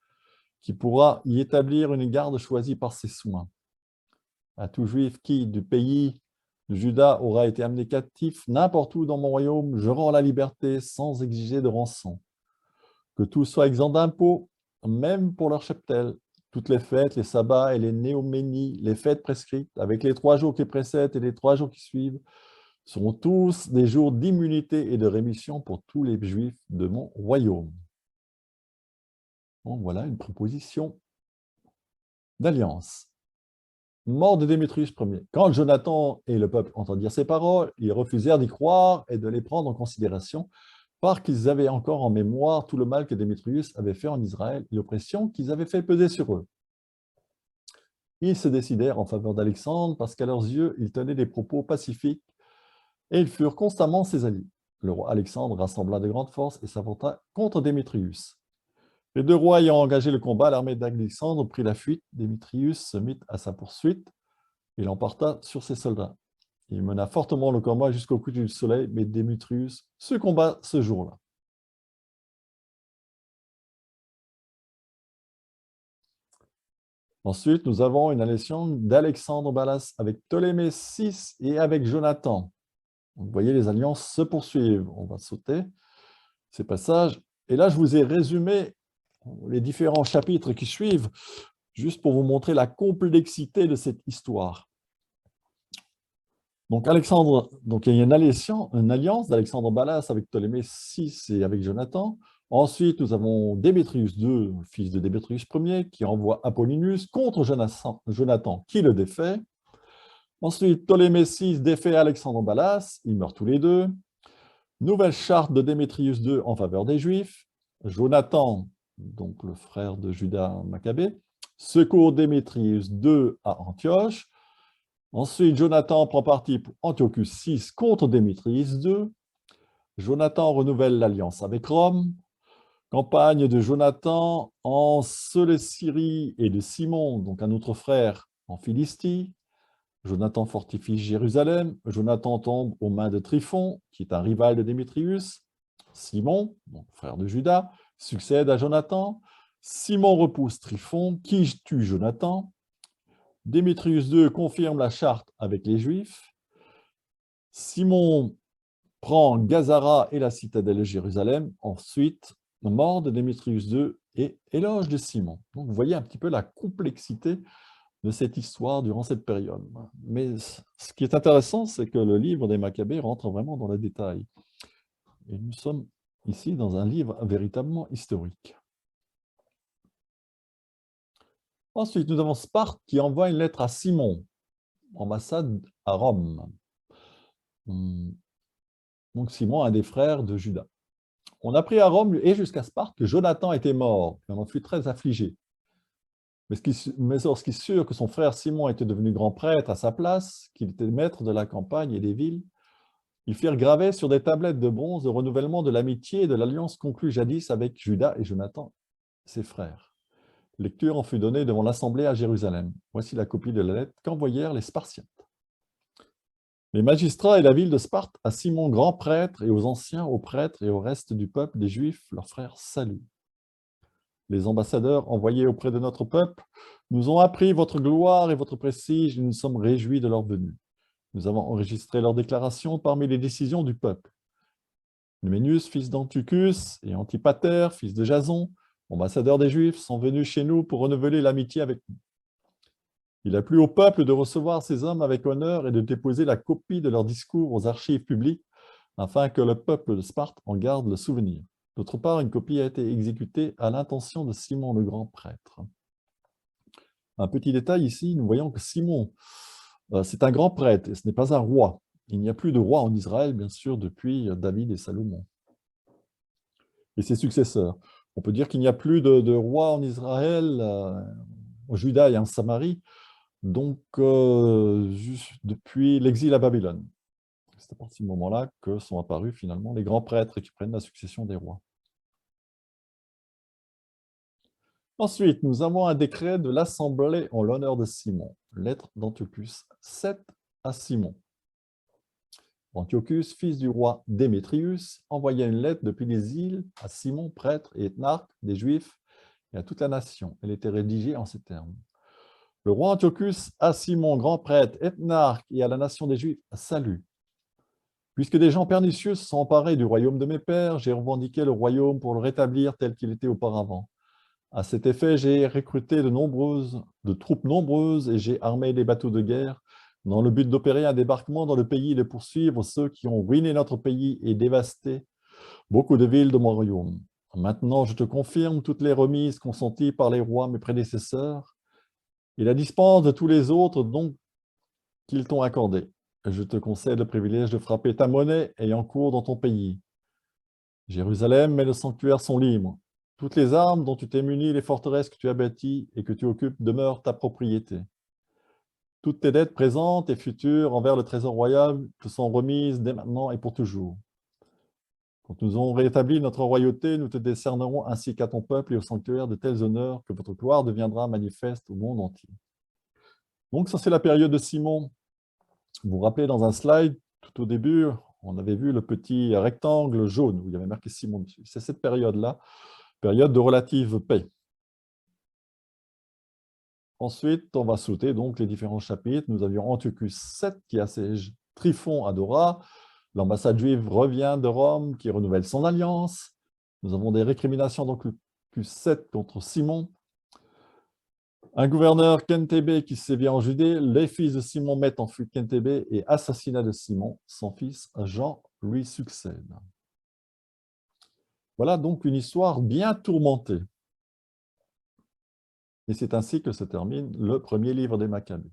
qui pourra y établir une garde choisie par ses soins. À tout juif qui, du pays de Juda, aura été amené captif n'importe où dans mon royaume, je rends la liberté sans exiger de rançon. Que tout soit exempt d'impôts, même pour leur cheptel. Toutes les fêtes, les sabbats et les néoménies, les fêtes prescrites, avec les 3 jours qui précèdent et les 3 jours qui suivent, seront tous des jours d'immunité et de rémission pour tous les Juifs de mon royaume. Donc voilà une proposition d'alliance. Mort de Démétrius Ier. Quand Jonathan et le peuple entendirent ces paroles, ils refusèrent d'y croire et de les prendre en considération, parce qu'ils avaient encore en mémoire tout le mal que Démétrius avait fait en Israël et l'oppression qu'ils avaient fait peser sur eux. Ils se décidèrent en faveur d'Alexandre parce qu'à leurs yeux, il tenait des propos pacifiques et ils furent constamment ses alliés. Le roi Alexandre rassembla de grandes forces et s'affronta contre Démétrius. Les 2 rois ayant engagé le combat, l'armée d'Alexandre prit la fuite. Démétrius se mit à sa poursuite et l'emporta sur ses soldats. Il mena fortement le combat jusqu'au coucher du soleil, mais Démétrius se combat ce jour-là. Ensuite, nous avons une alliance d'Alexandre Balas avec Ptolémée VI et avec Jonathan. Vous voyez, les alliances se poursuivent. On va sauter ces passages. Et là, je vous ai résumé les différents chapitres qui suivent, juste pour vous montrer la complexité de cette histoire. Donc, il y a une alliance d'Alexandre Balas avec Ptolémée VI et avec Jonathan. Ensuite, nous avons Démétrius II, fils de Démétrius Ier, qui envoie Apollonius contre Jonathan, qui le défait. Ensuite, Ptolémée VI défait Alexandre Balas, ils meurent tous les deux. Nouvelle charte de Démétrius II en faveur des Juifs. Jonathan, donc le frère de Judas Maccabée, secourt Démétrius II à Antioche. Ensuite, Jonathan prend parti pour Antiochus VI contre Démétrius II. Jonathan renouvelle l'alliance avec Rome. Campagne de Jonathan en Célescyrie et de Simon, donc un autre frère, en Philistie. Jonathan fortifie Jérusalem. Jonathan tombe aux mains de Tryphon, qui est un rival de Démétrius. Simon, donc frère de Judas, succède à Jonathan. Simon repousse Tryphon, qui tue Jonathan. Démétrius II confirme la charte avec les Juifs. Simon prend Gazara et la citadelle de Jérusalem. Ensuite, mort de Démétrius II et éloge de Simon. Donc, vous voyez un petit peu la complexité de cette histoire durant cette période. Mais ce qui est intéressant, c'est que le livre des Maccabées rentre vraiment dans le détail. Et nous sommes ici dans un livre véritablement historique. Ensuite, nous avons Sparte qui envoie une lettre à Simon, ambassade à Rome. Donc Simon, un des frères de Judas. On apprit à Rome et jusqu'à Sparte que Jonathan était mort, et on en fut très affligé. Mais lorsqu'il sut que son frère Simon était devenu grand prêtre à sa place, qu'il était maître de la campagne et des villes, ils firent graver sur des tablettes de bronze le renouvellement de l'amitié et de l'alliance conclue jadis avec Judas et Jonathan, ses frères. Lecture en fut donnée devant l'assemblée à Jérusalem. Voici la copie de la lettre qu'envoyèrent les Spartiates. Les magistrats et la ville de Sparte à Simon grand prêtre et aux anciens, aux prêtres et au reste du peuple des Juifs, leurs frères saluent. Les ambassadeurs envoyés auprès de notre peuple nous ont appris votre gloire et votre prestige et nous sommes réjouis de leur venue. Nous avons enregistré leurs déclarations parmi les décisions du peuple. Numénius, fils d'Antiocus, et Antipater, fils de Jason, ambassadeurs des Juifs, sont venus chez nous pour renouveler l'amitié avec nous. Il a plu au peuple de recevoir ces hommes avec honneur et de déposer la copie de leurs discours aux archives publiques afin que le peuple de Sparte en garde le souvenir. D'autre part, une copie a été exécutée à l'intention de Simon le grand prêtre. Un petit détail ici, nous voyons que Simon, c'est un grand prêtre et ce n'est pas un roi. Il n'y a plus de roi en Israël, bien sûr, depuis David et Salomon et ses successeurs. On peut dire qu'il n'y a plus de roi en Israël, au Juda et en Samarie, donc juste depuis l'exil à Babylone. C'est à partir de ce moment-là que sont apparus finalement les grands prêtres qui prennent la succession des rois. Ensuite, nous avons un décret de l'Assemblée en l'honneur de Simon, lettre d'Antiochus 7 à Simon. Antiochus, fils du roi Démétrius, envoya une lettre depuis les îles à Simon, prêtre et ethnarque des Juifs, et à toute la nation. Elle était rédigée en ces termes. Le roi Antiochus à Simon, grand prêtre, ethnarque, et à la nation des Juifs, salut. Puisque des gens pernicieux se sont emparés du royaume de mes pères, j'ai revendiqué le royaume pour le rétablir tel qu'il était auparavant. À cet effet, j'ai recruté de troupes nombreuses et j'ai armé des bateaux de guerre dans le but d'opérer un débarquement dans le pays et de poursuivre ceux qui ont ruiné notre pays et dévasté beaucoup de villes de mon royaume. Maintenant, je te confirme toutes les remises consenties par les rois, mes prédécesseurs, et la dispense de tous les autres dont qu'ils t'ont accordé. Je te concède le privilège de frapper ta monnaie ayant cours dans ton pays. Jérusalem et le sanctuaire sont libres. Toutes les armes dont tu t'es muni, les forteresses que tu as bâties et que tu occupes demeurent ta propriété. Toutes tes dettes présentes et futures envers le trésor royal te sont remises dès maintenant et pour toujours. Quand nous aurons rétabli notre royauté, nous te décernerons ainsi qu'à ton peuple et au sanctuaire de tels honneurs que votre gloire deviendra manifeste au monde entier. Donc ça, c'est la période de Simon. Vous vous rappelez, dans un slide, tout au début, on avait vu le petit rectangle jaune où il y avait marqué Simon dessus. C'est cette période-là, période de relative paix. Ensuite, on va sauter donc les différents chapitres. Nous avions Antiochus 7 qui assiège Tryphon à Dora. L'ambassade juive revient de Rome qui renouvelle son alliance. Nous avons des récriminations d'Antiochus 7 contre Simon. Un gouverneur Kentébé qui sévit en Judée. Les fils de Simon mettent en fuite Kentébé et assassinat de Simon. Son fils Jean lui succède. Voilà donc une histoire bien tourmentée. Et c'est ainsi que se termine le premier livre des Maccabées.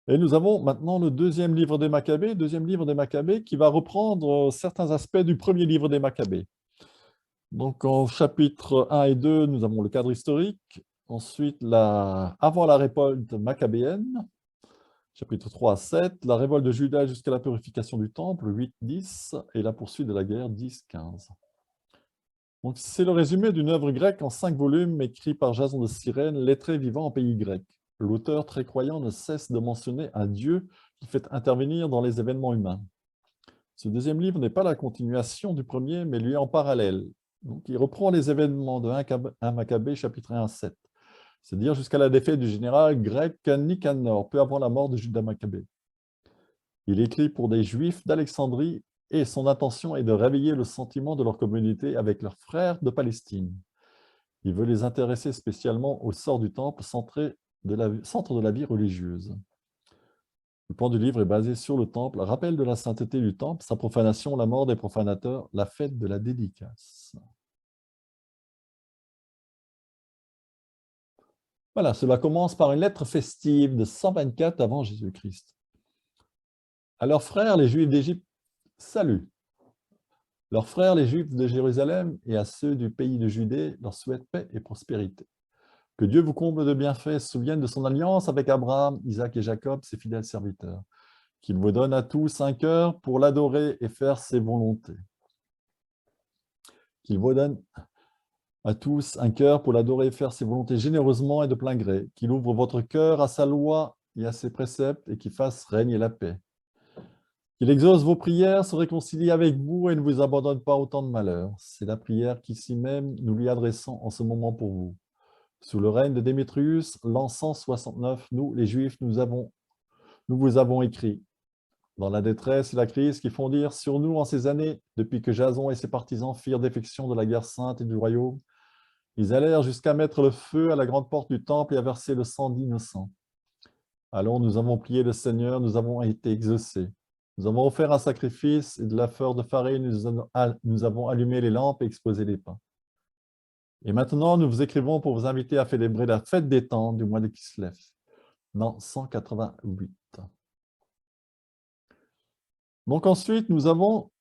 Et nous avons maintenant le deuxième livre des Maccabées qui va reprendre certains aspects du premier livre des Maccabées. Donc en chapitre 1 et 2, nous avons le cadre historique. Ensuite, avant la révolte maccabéenne, chapitre 3 à 7, la révolte de Juda jusqu'à la purification du temple, 8-10, et la poursuite de la guerre, 10-15. Donc, c'est le résumé d'une œuvre grecque en 5 volumes, écrit par Jason de Cyrène, lettré vivant en pays grec. L'auteur très croyant ne cesse de mentionner un Dieu qui fait intervenir dans les événements humains. Ce deuxième livre n'est pas la continuation du premier, mais lui en parallèle. Donc, il reprend les événements de 1 Maccabée, chapitre 1 à 7, c'est-à-dire jusqu'à la défaite du général grec Nicanor, peu avant la mort de Judas Maccabée. Il écrit pour des Juifs d'Alexandrie et son intention est de réveiller le sentiment de leur communauté avec leurs frères de Palestine. Il veut les intéresser spécialement au sort du temple, centre de la vie religieuse. Le plan du livre est basé sur le temple, rappel de la sainteté du temple, sa profanation, la mort des profanateurs, la fête de la dédicace. Voilà, cela commence par une lettre festive de 124 avant Jésus-Christ. À leurs frères, les Juifs d'Égypte, salut. Leurs frères, les Juifs de Jérusalem, et à ceux du pays de Judée, leur souhaitent paix et prospérité. Que Dieu vous comble de bienfaits, se souvienne de son alliance avec Abraham, Isaac et Jacob, ses fidèles serviteurs. Qu'il vous donne à tous un cœur pour l'adorer et faire ses volontés. Qu'il vous donne à tous un cœur pour l'adorer et faire ses volontés généreusement et de plein gré. Qu'il ouvre votre cœur à sa loi et à ses préceptes et qu'il fasse régner la paix. Qu'il exauce vos prières, se réconcilie avec vous et ne vous abandonne pas autant de malheurs. C'est la prière qu'ici même nous lui adressons en ce moment pour vous. Sous le règne de Démétrius, l'an 169, nous, les Juifs, nous vous avons écrit. Dans la détresse et la crise qui font dire sur nous en ces années, depuis que Jason et ses partisans firent défection de la guerre sainte et du royaume, ils allèrent jusqu'à mettre le feu à la grande porte du temple et à verser le sang d'innocents. Alors nous avons prié le Seigneur, nous avons été exaucés. Nous avons offert un sacrifice et de la fleur de farine, nous avons allumé les lampes et exposé les pains. Et maintenant, nous vous écrivons pour vous inviter à célébrer la fête des temps du mois de Kislev, dans 188. Donc ensuite, nous avons,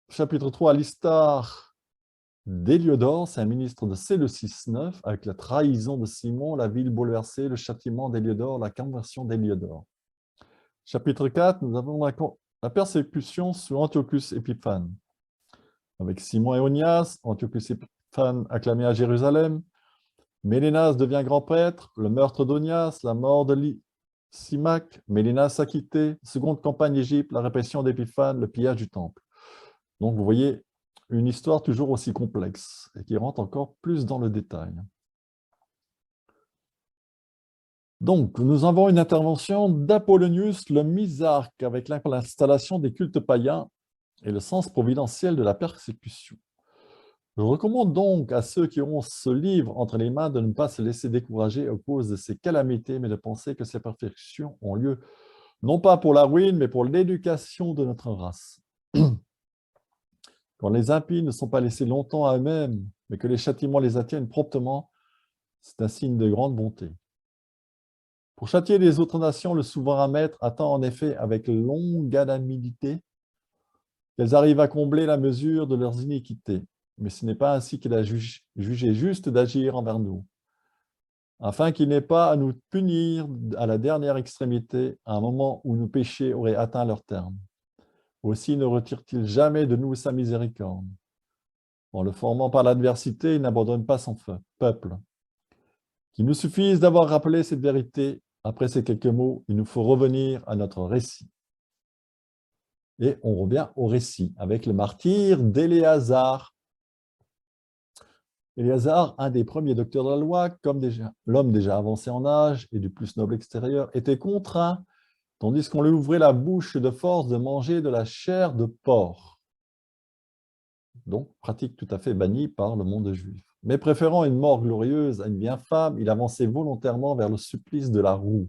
chapitre 3, l'histoire d'Héliodore, c'est un ministre de Séleucis IX, avec la trahison de Simon, la ville bouleversée, le châtiment d'Héliodore, la conversion d'Héliodore. Chapitre 4, nous avons la persécution sous Antiochus Épiphane. Avec Simon et Onias, Antiochus Épiphane acclamé à Jérusalem, Mélénas devient grand prêtre, le meurtre d'Onias, la mort de Simac, Mélina s'acquittait, seconde campagne d'Égypte, la répression d'Épiphane, le pillage du temple. Donc vous voyez, une histoire toujours aussi complexe et qui rentre encore plus dans le détail. Donc, nous avons une intervention d'Apollonius le Misarque avec l'installation des cultes païens et le sens providentiel de la persécution. Je recommande donc à ceux qui auront ce livre entre les mains de ne pas se laisser décourager à cause de ces calamités, mais de penser que ces perfections ont lieu non pas pour la ruine, mais pour l'éducation de notre race. Quand les impies ne sont pas laissés longtemps à eux-mêmes, mais que les châtiments les atteignent promptement, c'est un signe de grande bonté. Pour châtier les autres nations, le souverain maître attend en effet avec longanimité qu'elles arrivent à combler la mesure de leurs iniquités. Mais ce n'est pas ainsi qu'il a jugé juste d'agir envers nous, afin qu'il n'ait pas à nous punir à la dernière extrémité, à un moment où nos péchés auraient atteint leur terme. Aussi ne retire-t-il jamais de nous sa miséricorde. En le formant par l'adversité, il n'abandonne pas son peuple. Qu'il nous suffise d'avoir rappelé cette vérité, après ces quelques mots, il nous faut revenir à notre récit. Et on revient au récit avec le martyre d'Éléazar. Éléazar, un des premiers docteurs de la loi, comme l'homme déjà avancé en âge et du plus noble extérieur, était contraint, tandis qu'on lui ouvrait la bouche de force, de manger de la chair de porc. Donc, pratique tout à fait bannie par le monde juif. Mais préférant une mort glorieuse à une vie infâme, il avançait volontairement vers le supplice de la roue.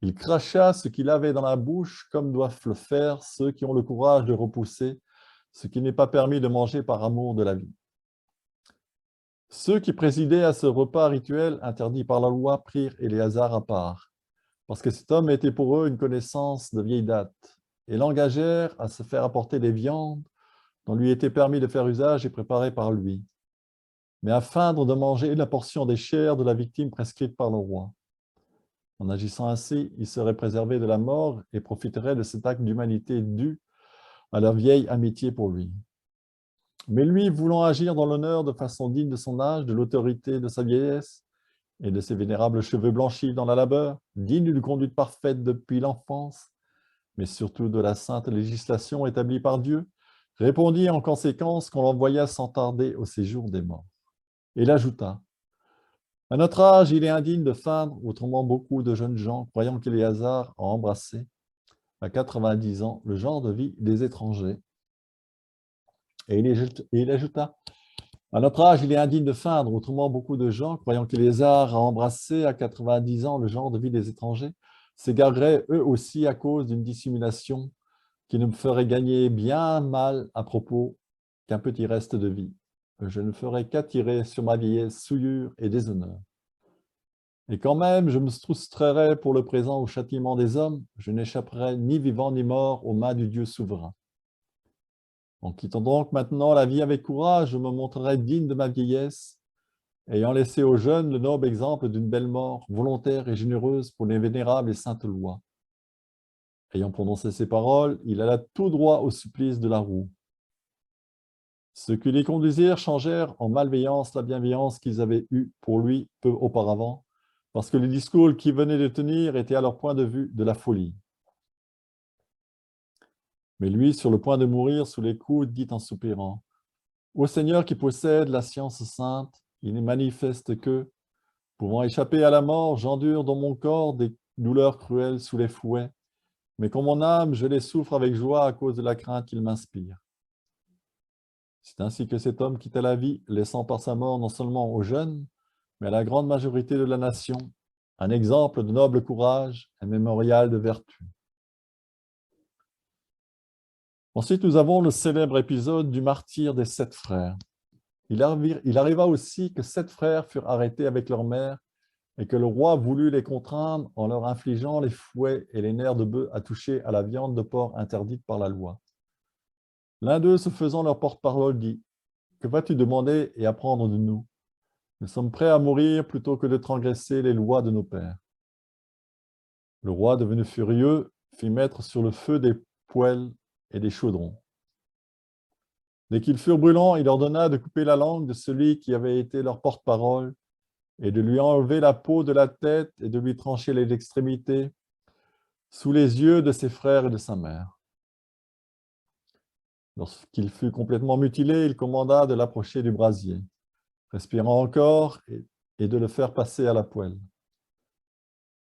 Il cracha ce qu'il avait dans la bouche, comme doivent le faire ceux qui ont le courage de repousser ce qui n'est pas permis de manger par amour de la vie. Ceux qui présidaient à ce repas rituel interdit par la loi prirent Éléazar à part, parce que cet homme était pour eux une connaissance de vieille date, et l'engagèrent à se faire apporter des viandes dont lui était permis de faire usage et préparées par lui, mais à feindre de manger la portion des chairs de la victime prescrite par le roi. En agissant ainsi, ils seraient préservés de la mort et profiteraient de cet acte d'humanité dû à leur vieille amitié pour lui. Mais lui, voulant agir dans l'honneur de façon digne de son âge, de l'autorité de sa vieillesse et de ses vénérables cheveux blanchis dans la labeur, digne d'une conduite parfaite depuis l'enfance, mais surtout de la sainte législation établie par Dieu, répondit en conséquence qu'on l'envoya sans tarder au séjour des morts. Et il ajouta, « À notre âge, il est indigne de feindre, autrement beaucoup de jeunes gens, croyant qu'Éléazar a embrassé, à 90 ans, le genre de vie des étrangers. » Et il ajouta, « À notre âge, il est indigne de feindre, autrement beaucoup de gens, croyant qu'Éléazar a embrassé à 90 ans le genre de vie des étrangers, s'égareraient eux aussi à cause d'une dissimulation qui ne me ferait gagner bien mal à propos qu'un petit reste de vie. Je ne ferai qu'attirer sur ma vieillesse souillure et déshonneur. Et quand même, je me soustrairai pour le présent au châtiment des hommes, je n'échapperai ni vivant ni mort aux mains du Dieu souverain. En quittant donc maintenant la vie avec courage, je me montrerai digne de ma vieillesse, ayant laissé aux jeunes le noble exemple d'une belle mort, volontaire et généreuse pour les vénérables et saintes lois. » Ayant prononcé ces paroles, il alla tout droit au supplice de la roue. Ceux qui les conduisirent changèrent en malveillance la bienveillance qu'ils avaient eue pour lui peu auparavant, parce que le discours qu'il venait de tenir était à leur point de vue de la folie. Mais lui, sur le point de mourir sous les coups, dit en soupirant, « Ô Seigneur qui possède la science sainte, il est manifeste que, pouvant échapper à la mort, j'endure dans mon corps des douleurs cruelles sous les fouets, mais quand mon âme, je les souffre avec joie à cause de la crainte qu'il m'inspire. C'est ainsi que cet homme quitta la vie, laissant par sa mort non seulement aux jeunes, mais à la grande majorité de la nation, un exemple de noble courage, un mémorial de vertu. » Ensuite, nous avons le célèbre épisode du martyre des 7 frères. Il arriva aussi que 7 frères furent arrêtés avec leur mère et que le roi voulut les contraindre en leur infligeant les fouets et les nerfs de bœuf à toucher à la viande de porc interdite par la loi. L'un d'eux, se faisant leur porte-parole, dit, « Que vas-tu demander et apprendre de nous? Nous sommes prêts à mourir plutôt que de transgresser les lois de nos pères. » Le roi, devenu furieux, fit mettre sur le feu des poêles et des chaudrons. Dès qu'ils furent brûlants, il ordonna de couper la langue de celui qui avait été leur porte-parole et de lui enlever la peau de la tête et de lui trancher les extrémités sous les yeux de ses frères et de sa mère. Lorsqu'il fut complètement mutilé, il commanda de l'approcher du brasier, respirant encore, et de le faire passer à la poêle.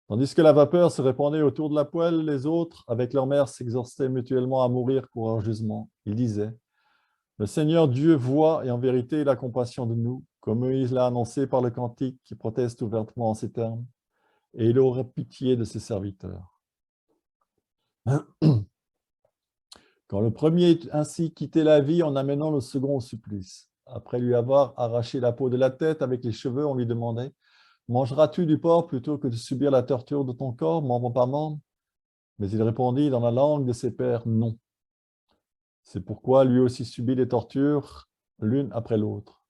Tandis que la vapeur se répandait autour de la poêle, les autres, avec leur mère, s'exhortaient mutuellement à mourir courageusement. Ils disaient: le Seigneur Dieu voit, et en vérité, il a compassion de nous, comme Moïse l'a annoncé par le cantique qui proteste ouvertement en ces termes, et il aura pitié de ses serviteurs. Quand le premier eut ainsi quitté la vie en amenant le second au supplice, après lui avoir arraché la peau de la tête avec les cheveux, on lui demandait: mangeras-tu du porc plutôt que de subir la torture de ton corps, membre par membre? Mais il répondit dans la langue de ses pères: non. C'est pourquoi lui aussi subit les tortures, l'une après l'autre.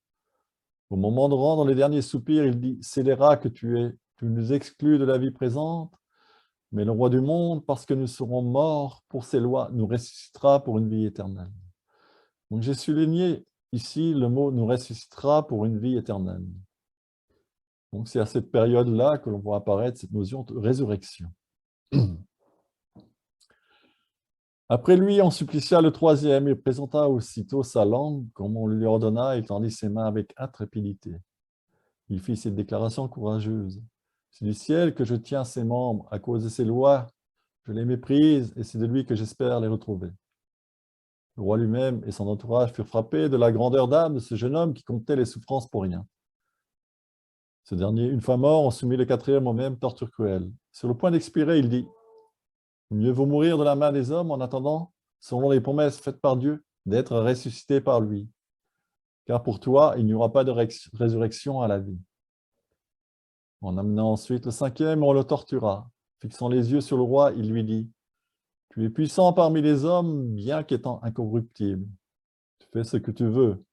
Au moment de rendre les derniers soupirs, il dit: scélérat que tu es, tu nous exclus de la vie présente, mais le roi du monde, parce que nous serons morts pour ses lois, nous ressuscitera pour une vie éternelle. Donc j'ai souligné ici le mot nous ressuscitera pour une vie éternelle. Donc c'est à cette période-là que l'on voit apparaître cette notion de résurrection. Après lui, on supplicia le troisième, il présenta aussitôt sa langue, comme on lui ordonna, et tendit ses mains avec intrépidité. Il fit cette déclaration courageuse: c'est du ciel que je tiens ses membres, à cause de ses lois, je les méprise, et c'est de lui que j'espère les retrouver. Le roi lui-même et son entourage furent frappés de la grandeur d'âme de ce jeune homme qui comptait les souffrances pour rien. Ce dernier, une fois mort, on soumit le quatrième aux mêmes tortures cruelles. Sur le point d'expirer, il dit: mieux vaut mourir de la main des hommes en attendant, selon les promesses faites par Dieu, d'être ressuscité par lui. Car pour toi, il n'y aura pas de résurrection à la vie. En amenant ensuite le cinquième, on le tortura. Fixant les yeux sur le roi, il lui dit: tu es puissant parmi les hommes, bien qu'étant incorruptible. Tu fais ce que tu veux,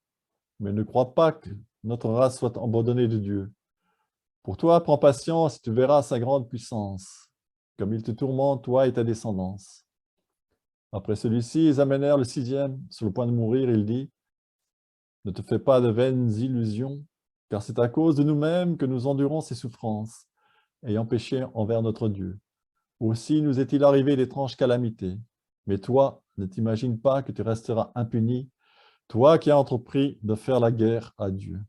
mais ne crois pas que notre race soit abandonnée de Dieu. Pour toi, prends patience et tu verras sa grande puissance, comme il te tourmente, toi et ta descendance. Après celui-ci, ils amenèrent le sixième. Sur le point de mourir, il dit: ne te fais pas de vaines illusions, car c'est à cause de nous-mêmes que nous endurons ces souffrances, ayant péché envers notre Dieu. Aussi nous est-il arrivé d'étranges calamités. Mais toi, ne t'imagine pas que tu resteras impuni, toi qui as entrepris de faire la guerre à Dieu.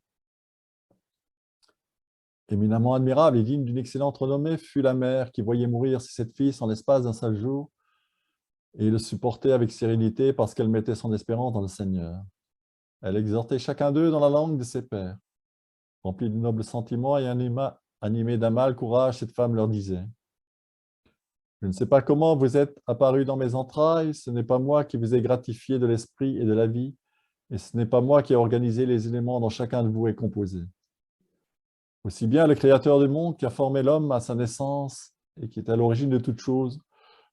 Éminemment admirable et digne d'une excellente renommée fut la mère qui voyait mourir ses 7 fils en l'espace d'un seul jour et le supportait avec sérénité parce qu'elle mettait son espérance dans le Seigneur. Elle exhortait chacun d'eux dans la langue de ses pères. Remplie de nobles sentiments et animée d'un mal courage, cette femme leur disait: je ne sais pas comment vous êtes apparus dans mes entrailles, ce n'est pas moi qui vous ai gratifié de l'esprit et de la vie, et ce n'est pas moi qui ai organisé les éléments dont chacun de vous est composé. Aussi bien le Créateur du monde qui a formé l'homme à sa naissance et qui est à l'origine de toutes choses,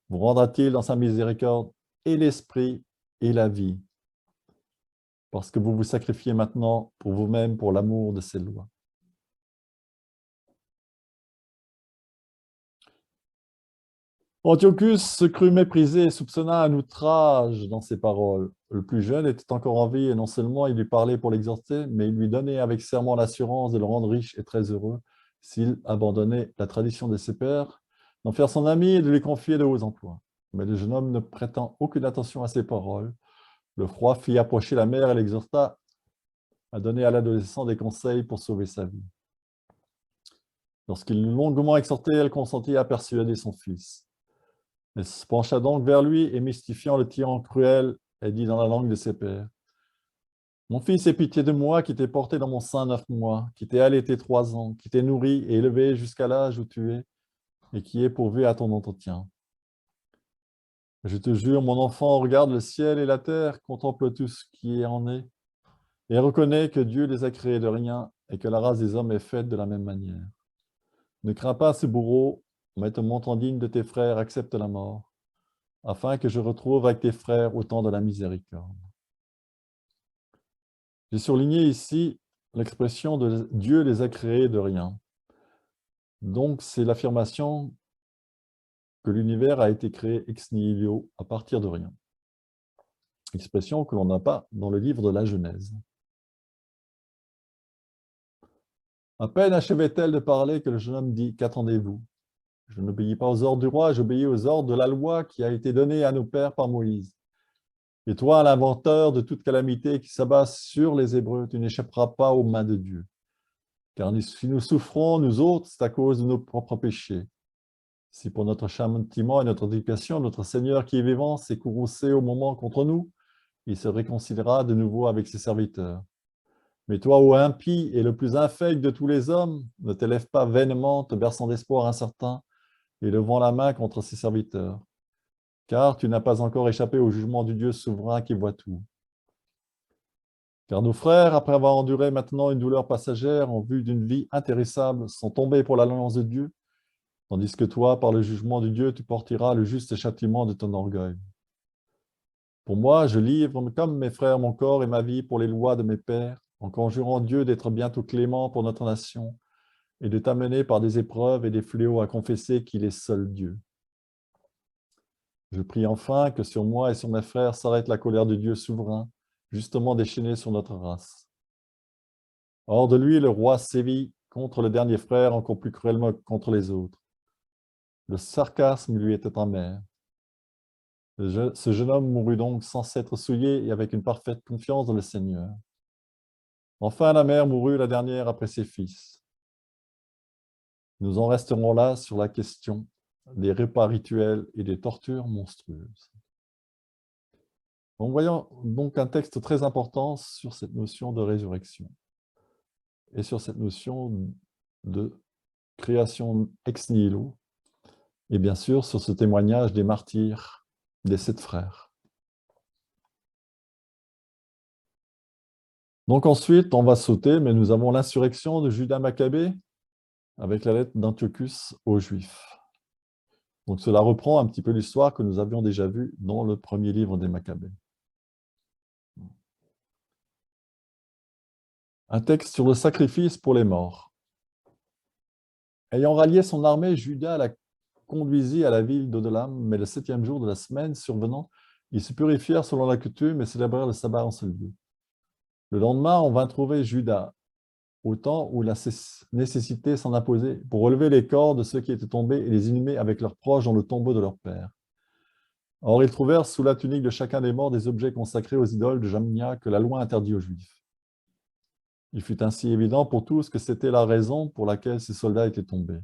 vous rendra-t-il dans sa miséricorde et l'esprit et la vie, parce que vous vous sacrifiez maintenant pour vous-même pour l'amour de ses lois. Antiochus se crut méprisé et soupçonna un outrage dans ses paroles. Le plus jeune était encore en vie et non seulement il lui parlait pour l'exhorter, mais il lui donnait avec serment l'assurance de le rendre riche et très heureux s'il abandonnait la tradition de ses pères, d'en faire son ami et de lui confier de hauts emplois. Mais le jeune homme ne prêtant aucune attention à ses paroles, le froid fit approcher la mère et l'exhorta à donner à l'adolescent des conseils pour sauver sa vie. Lorsqu'il l'eut longuement exhorté, elle consentit à persuader son fils. Elle se pencha donc vers lui et, mystifiant le tyran cruel, elle dit dans la langue de ses pères: mon fils, aie pitié de moi qui t'ai porté dans mon sein 9 mois, qui t'ai allaité 3 ans, qui t'ai nourri et élevé jusqu'à l'âge où tu es, et qui est pourvu à ton entretien. Je te jure, mon enfant, regarde le ciel et la terre, contemple tout ce qui en est, et reconnais que Dieu les a créés de rien et que la race des hommes est faite de la même manière. Ne crains pas ce bourreau, mais te montrant digne de tes frères, accepte la mort, afin que je retrouve avec tes frères au temps de la miséricorde. J'ai surligné ici l'expression de Dieu les a créés de rien. Donc, c'est l'affirmation que l'univers a été créé ex nihilo, à partir de rien. Expression que l'on n'a pas dans le livre de la Genèse. À peine achevait-elle de parler que le jeune homme dit, « Qu'attendez-vous? Je n'obéis pas aux ordres du roi, j'obéis aux ordres de la loi qui a été donnée à nos pères par Moïse. Et toi, l'inventeur de toute calamité qui s'abat sur les Hébreux, tu n'échapperas pas aux mains de Dieu. Car si nous souffrons, nous autres, c'est à cause de nos propres péchés. Si pour notre châtiment et notre éducation, notre Seigneur qui est vivant s'est courroucé au moment contre nous, il se réconciliera de nouveau avec ses serviteurs. Mais toi, ô impie et le plus infect de tous les hommes, ne t'élève pas vainement, te berçant d'espoir incertain et levant la main contre ses serviteurs. Car tu n'as pas encore échappé au jugement du Dieu souverain qui voit tout. Car nos frères, après avoir enduré maintenant une douleur passagère en vue d'une vie intéressable, sont tombés pour l'alliance de Dieu, tandis que toi, par le jugement de Dieu, tu porteras le juste châtiment de ton orgueil. Pour moi, je livre, comme mes frères, mon corps et ma vie pour les lois de mes pères, en conjurant Dieu d'être bientôt clément pour notre nation et de t'amener par des épreuves et des fléaux à confesser qu'il est seul Dieu. Je prie enfin que sur moi et sur mes frères s'arrête la colère de Dieu souverain, justement déchaînée sur notre race. Hors de lui, le roi sévit contre le dernier frère encore plus cruellement que contre les autres. Le sarcasme lui était amer. Ce jeune homme mourut donc sans s'être souillé et avec une parfaite confiance dans le Seigneur. Enfin, la mère mourut la dernière après ses fils. Nous en resterons là sur la question des repas rituels et des tortures monstrueuses. En voyant donc un texte très important sur cette notion de résurrection et sur cette notion de création ex nihilo, et bien sûr sur ce témoignage des martyrs des 7 frères. Donc ensuite, on va sauter, mais nous avons l'insurrection de Judas Maccabée avec la lettre d'Antiochus aux Juifs. Donc cela reprend un petit peu l'histoire que nous avions déjà vue dans le premier livre des Maccabées. Un texte sur le sacrifice pour les morts. Ayant rallié son armée, Judas la conduisit à la ville d'Odolam, mais le 7e jour de la semaine survenant, ils se purifièrent selon la coutume et célébrèrent le sabbat en ce lieu. Le lendemain, on vint trouver Judas, au temps où la nécessité s'en imposait, pour relever les corps de ceux qui étaient tombés et les inhumer avec leurs proches dans le tombeau de leur père. Or, ils trouvèrent sous la tunique de chacun des morts des objets consacrés aux idoles de Jamnia que la loi interdit aux Juifs. Il fut ainsi évident pour tous que c'était la raison pour laquelle ces soldats étaient tombés.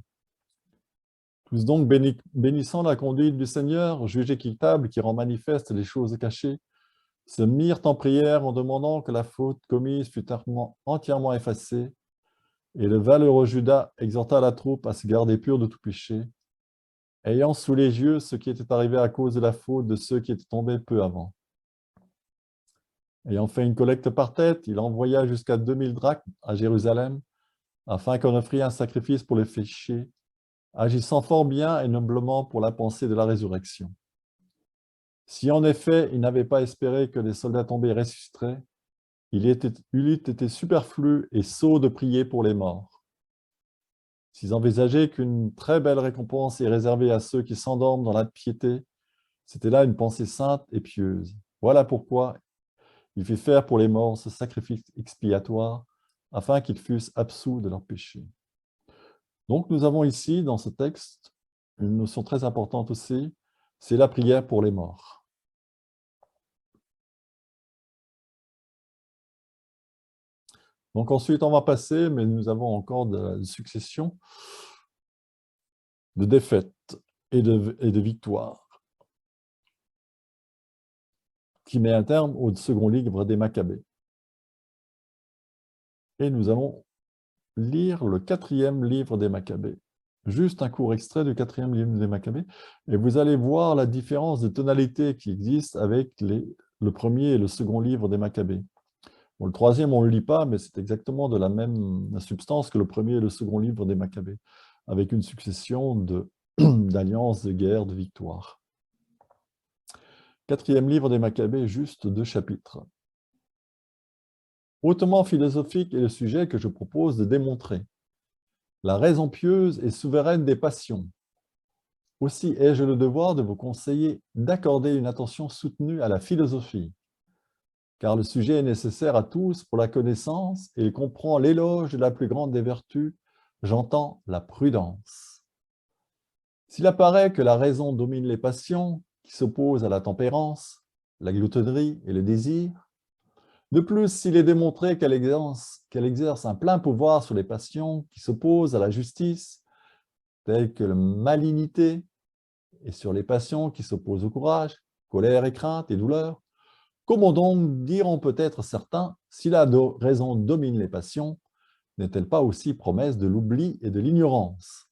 Tous donc, bénissant la conduite du Seigneur, juge équitable qui rend manifeste les choses cachées, se mirent en prière en demandant que la faute commise fût entièrement effacée, et le valeureux Judas exhorta la troupe à se garder pure de tout péché, ayant sous les yeux ce qui était arrivé à cause de la faute de ceux qui étaient tombés peu avant. Ayant fait une collecte par tête, il envoya jusqu'à 2000 drachmes à Jérusalem, afin qu'on offrît un sacrifice pour les péchés, agissant fort bien et noblement pour la pensée de la résurrection. Si en effet il n'avait pas espéré que les soldats tombés ressusciteraient, il eût été superflu et sot de prier pour les morts. S'ils envisageaient qu'une très belle récompense est réservée à ceux qui s'endorment dans la piété, c'était là une pensée sainte et pieuse. Voilà pourquoi il fit faire pour les morts ce sacrifice expiatoire, afin qu'ils fussent absous de leurs péchés. Donc nous avons ici, dans ce texte, une notion très importante aussi, c'est la prière pour les morts. Donc ensuite, on va passer, mais nous avons encore de la succession de défaites et de victoires qui met un terme au second livre des Maccabées. Et nous allons lire le 4e livre des Maccabées. Juste un court extrait du 4e livre des Maccabées, et vous allez voir la différence de tonalité qui existe avec le premier et le second livre des Maccabées. Bon, le 3e, on ne le lit pas, mais c'est exactement de la même substance que le premier et le second livre des Maccabées, avec une succession d'alliances, de guerres, de victoires. 4e livre des Maccabées, juste 2 chapitres. Hautement philosophique est le sujet que je propose de démontrer. La raison pieuse est souveraine des passions. Aussi ai-je le devoir de vous conseiller d'accorder une attention soutenue à la philosophie, car le sujet est nécessaire à tous pour la connaissance et il comprend l'éloge de la plus grande des vertus, j'entends la prudence. S'il apparaît que la raison domine les passions qui s'opposent à la tempérance, la gloutonnerie et le désir, de plus, s'il est démontré qu'elle exerce un plein pouvoir sur les passions qui s'opposent à la justice, telles que la malignité, et sur les passions qui s'opposent au courage, colère et crainte et douleur, comment donc diront peut-être certains, si la raison domine les passions, n'est-elle pas aussi promesse de l'oubli et de l'ignorance?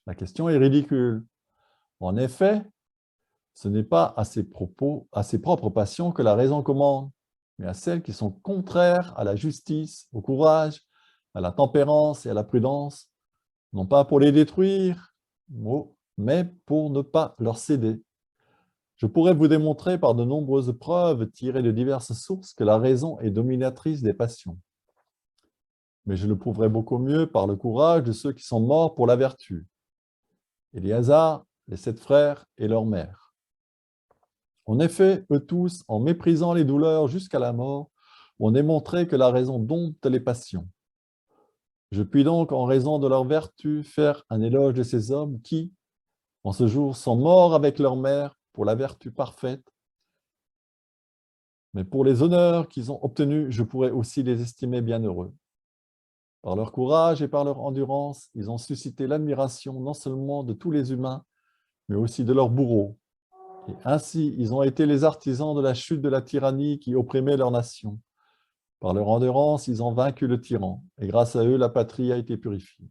La question est ridicule. En effet, ce n'est pas à ses propres passions que la raison commande, mais à celles qui sont contraires à la justice, au courage, à la tempérance et à la prudence, non pas pour les détruire, mais pour ne pas leur céder. Je pourrais vous démontrer par de nombreuses preuves tirées de diverses sources que la raison est dominatrice des passions. Mais je le prouverai beaucoup mieux par le courage de ceux qui sont morts pour la vertu. Éléazar, les 7 frères et leur mère. En effet, eux tous, en méprisant les douleurs jusqu'à la mort, ont démontré que la raison dompte les passions. Je puis donc, en raison de leur vertu, faire un éloge de ces hommes qui, en ce jour, sont morts avec leur mère pour la vertu parfaite. Mais pour les honneurs qu'ils ont obtenus, je pourrais aussi les estimer bienheureux. Par leur courage et par leur endurance, ils ont suscité l'admiration non seulement de tous les humains, mais aussi de leurs bourreaux. Et ainsi, ils ont été les artisans de la chute de la tyrannie qui opprimait leur nation. Par leur endurance, ils ont vaincu le tyran, et grâce à eux, la patrie a été purifiée.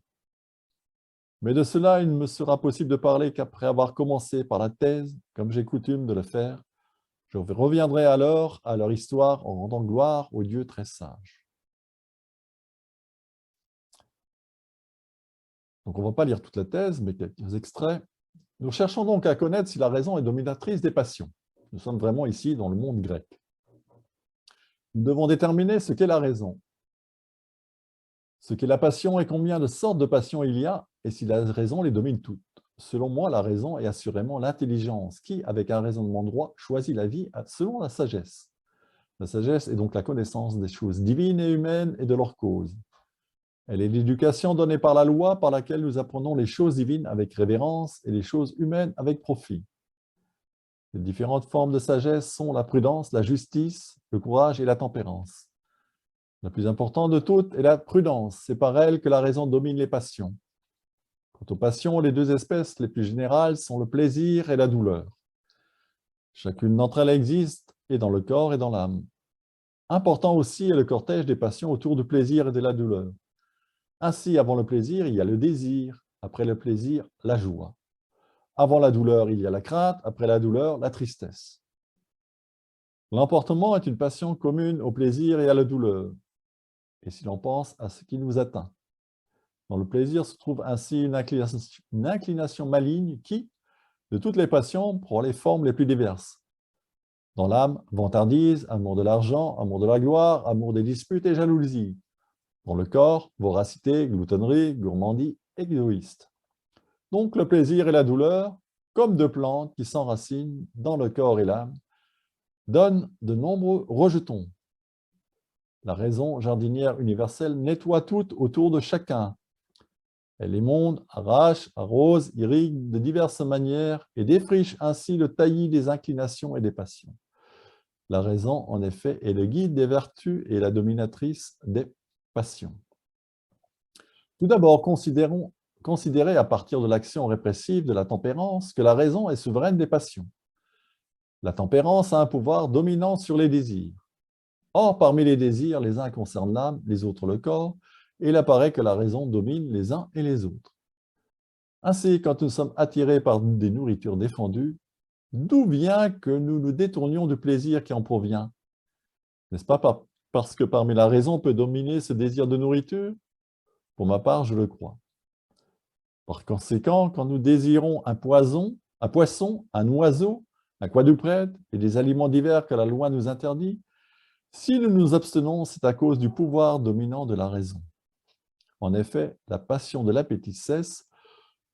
Mais de cela, il ne me sera possible de parler qu'après avoir commencé par la thèse, comme j'ai coutume de le faire. Je reviendrai alors à leur histoire en rendant gloire au Dieu très sage. Donc, on ne va pas lire toute la thèse, mais quelques extraits. Nous cherchons donc à connaître si la raison est dominatrice des passions. Nous sommes vraiment ici dans le monde grec. Nous devons déterminer ce qu'est la raison, ce qu'est la passion et combien de sortes de passions il y a, et si la raison les domine toutes. Selon moi, la raison est assurément l'intelligence qui, avec un raisonnement droit, choisit la vie selon la sagesse. La sagesse est donc la connaissance des choses divines et humaines et de leurs causes. Elle est l'éducation donnée par la loi par laquelle nous apprenons les choses divines avec révérence et les choses humaines avec profit. Les différentes formes de sagesse sont la prudence, la justice, le courage et la tempérance. La plus importante de toutes est la prudence. C'est par elle que la raison domine les passions. Quant aux passions, les 2 espèces les plus générales sont le plaisir et la douleur. Chacune d'entre elles existe, et dans le corps et dans l'âme. Important aussi est le cortège des passions autour du plaisir et de la douleur. Ainsi, avant le plaisir, il y a le désir. Après le plaisir, la joie. Avant la douleur, il y a la crainte. Après la douleur, la tristesse. L'emportement est une passion commune au plaisir et à la douleur. Et si l'on pense à ce qui nous atteint. Dans le plaisir se trouve ainsi une inclination maligne qui, de toutes les passions, prend les formes les plus diverses. Dans l'âme, vantardise, amour de l'argent, amour de la gloire, amour des disputes et jalousie. Dans le corps, voracité, gloutonnerie, gourmandise, égoïste. Donc le plaisir et la douleur, comme 2 plantes qui s'enracinent dans le corps et l'âme, donnent de nombreux rejetons. La raison jardinière universelle nettoie tout autour de chacun. Elle émonde, arrache, arrose, irrigue de diverses manières et défriche ainsi le taillis des inclinations et des passions. La raison, en effet, est le guide des vertus et la dominatrice des passions. Tout d'abord, considérez à partir de l'action répressive de la tempérance que la raison est souveraine des passions. La tempérance a un pouvoir dominant sur les désirs. Or, parmi les désirs, les uns concernent l'âme, les autres le corps, et il apparaît que la raison domine les uns et les autres. Ainsi, quand nous sommes attirés par des nourritures défendues, d'où vient que nous nous détournions du plaisir qui en provient? N'est-ce pas parce que parmi la raison peut dominer ce désir de nourriture? Pour ma part, je le crois. Par conséquent, quand nous désirons un poisson, un oiseau, un quadrupède et des aliments divers que la loi nous interdit, si nous nous abstenons, c'est à cause du pouvoir dominant de la raison. En effet, la passion de l'appétit cesse,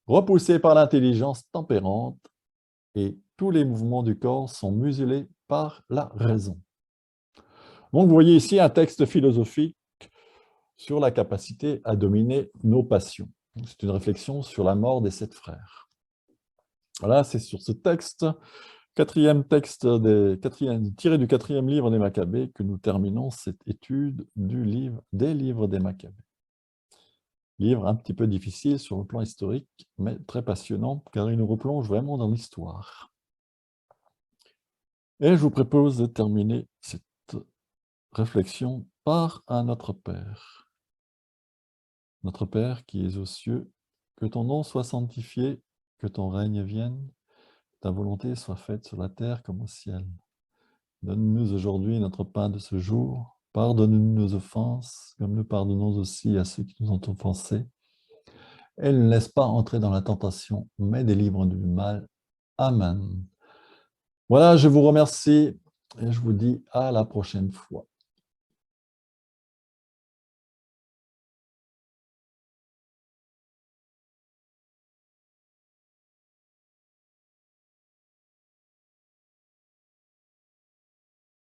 repoussée par l'intelligence tempérante, et tous les mouvements du corps sont muselés par la raison. Donc, vous voyez ici un texte philosophique sur la capacité à dominer nos passions. C'est une réflexion sur la mort des 7 frères. Voilà, c'est sur ce texte, quatrième texte tiré du 4e livre des Maccabées, que nous terminons cette étude des livres des Maccabées. Livre un petit peu difficile sur le plan historique, mais très passionnant, car il nous replonge vraiment dans l'histoire. Et je vous propose de terminer cette réflexion par un Notre Père. Notre Père qui es aux cieux, que ton nom soit sanctifié, que ton règne vienne, ta volonté soit faite sur la terre comme au ciel. Donne-nous aujourd'hui notre pain de ce jour. Pardonne-nous nos offenses, comme nous pardonnons aussi à ceux qui nous ont offensés. Et ne laisse pas entrer dans la tentation, mais délivre-nous du mal. Amen. Voilà, je vous remercie et je vous dis à la prochaine fois.